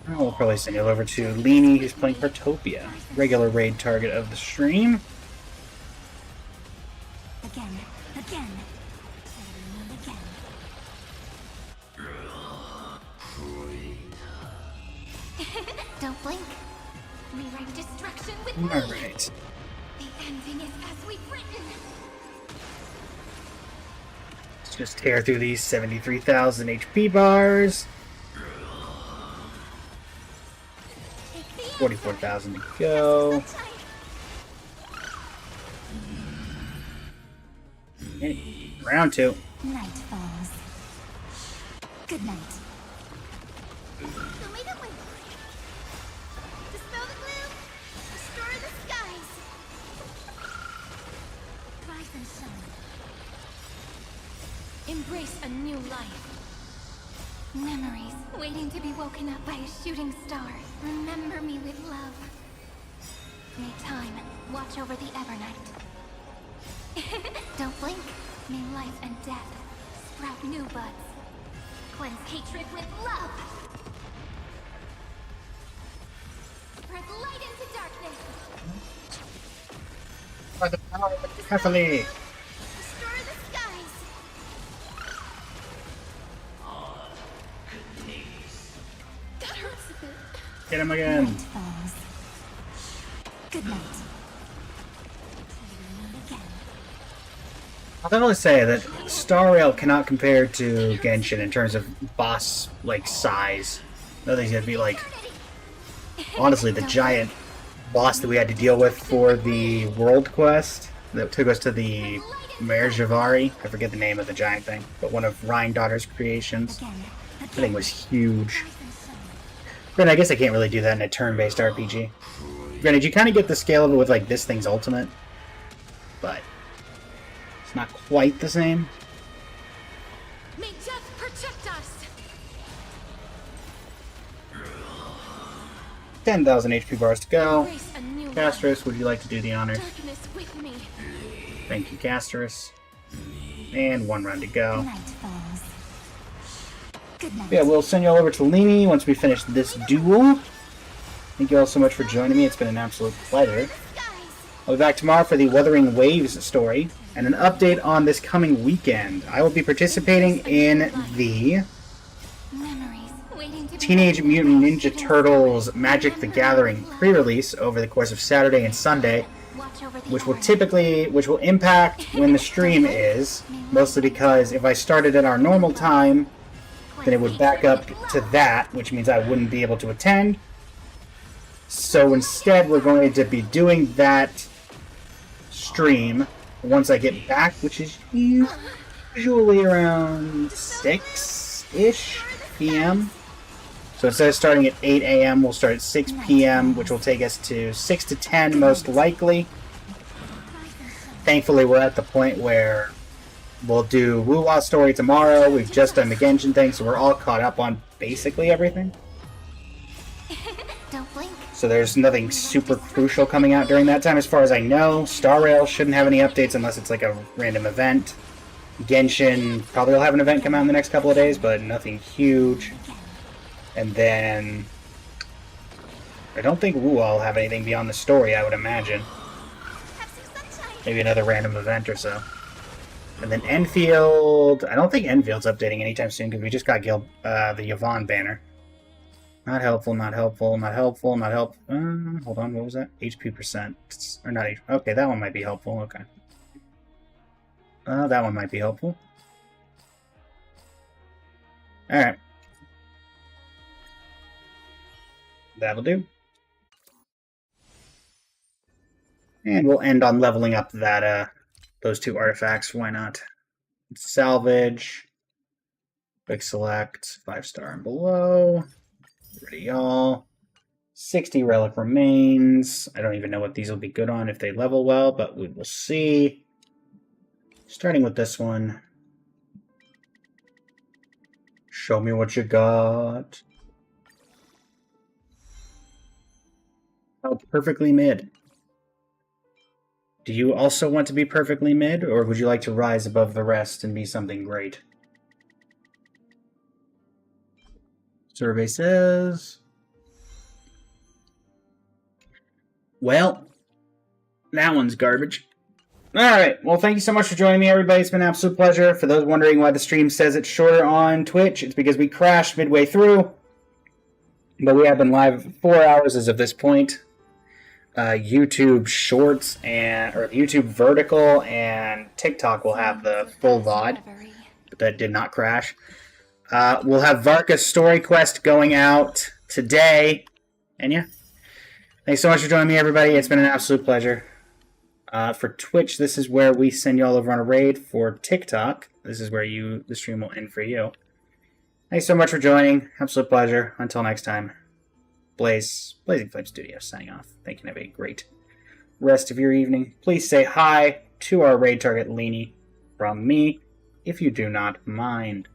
We'll probably send it over to Leanie, who's playing Partopia. Regular raid target of the stream. Again. Again. Don't blink. Rewrite destruction with Alright. The ending is as we've written. Let's just tear through these 73,000 HP bars. 44,000 to go. Okay, round 2. Night falls. Good night. Show me the way. Dispel the gloom. Destroy the skies. Rise and shine. Embrace a new life. Memories waiting to be woken up by a shooting star. Remember me with love. May time watch over the Evernight. Don't blink. May life and death sprout new buds. Cleanse hatred with love. Spread light into darkness. By the power of the Catholic. Destroy the skies. That hurts a bit. Get him again. Night falls. Good night. Again. I'll definitely say that Star Rail cannot compare to Genshin in terms of boss size. Nothing's gonna be like, honestly, the giant boss that we had to deal with for the world quest that took us to the Mare Javari. I forget the name of the giant thing, but one of Ryan Daughter's creations. That thing was huge. But I guess I can't really do that in a turn-based RPG. Granted, you kind of get the scale of it with, like, this thing's ultimate. But it's not quite the same. May death protect us! 10,000 HP bars to go. Embrace a new life. Casterus, would you like to do the honors? Darkness with me. Thank you, Casterus. And 1 round to go. Night falls. Good night. Yeah, we'll send you all over to Lini once we finish this duel. Thank you all so much for joining me. It's been an absolute pleasure. I'll be back tomorrow for the Wuthering Waves story and an update on this coming weekend. I will be participating in the Teenage Mutant Ninja Turtles Magic the Gathering pre-release over the course of Saturday and Sunday, which will impact when the stream is, mostly because if I started at our normal time, then it would back up to that, which means I wouldn't be able to attend. So instead, we're going to be doing that stream once I get back, which is usually around 6-ish p.m. So instead of starting at 8 a.m., we'll start at 6 p.m., which will take us to 6 to 10 most likely. Thankfully, we're at the point where we'll do Woo-Wah Story tomorrow. We've just done the Genshin thing, so we're all caught up on basically everything. Don't blink. So there's nothing super crucial coming out during that time as far as I know. Star Rail shouldn't have any updates unless it's like a random event. Genshin probably will have an event come out in the next couple of days, but nothing huge. And then I don't think Woo-Wah will have anything beyond the story, I would imagine. Maybe another random event or so. And then Enfield, I don't think Enfield's updating anytime soon because we just got the Yvonne banner. Not helpful, not helpful, not helpful, not helpful. Hold on, what was that? HP percent. Or not HP. Okay, that one might be helpful. Okay. That one might be helpful. Alright. That'll do. And we'll end on leveling up that, those 2 artifacts. Why not? Salvage. Quick select. 5-star and below. Ready, y'all. 60 relic remains. I don't even know what these will be good on if they level well, but we will see. Starting with this one. Show me what you got. Oh, perfectly mid. Do you also want to be perfectly mid, or would you like to rise above the rest and be something great? Survey says... Well, that one's garbage. Alright, well thank you so much for joining me, everybody. It's been an absolute pleasure. For those wondering why the stream says it's shorter on Twitch, it's because we crashed midway through. But we have been live 4 hours as of this point. YouTube Shorts or YouTube Vertical and TikTok will have the full VOD, but that did not crash. We'll have Varka's Story Quest going out today. And yeah, thanks so much for joining me, everybody. It's been an absolute pleasure. For Twitch, this is where we send you all over on a raid. For TikTok, this is where the stream will end for you. Thanks so much for joining. Absolute pleasure. Until next time. Blazing Flame Studios signing off. Thank you and have a great rest of your evening. Please say hi to our raid target, Lini, from me, if you do not mind.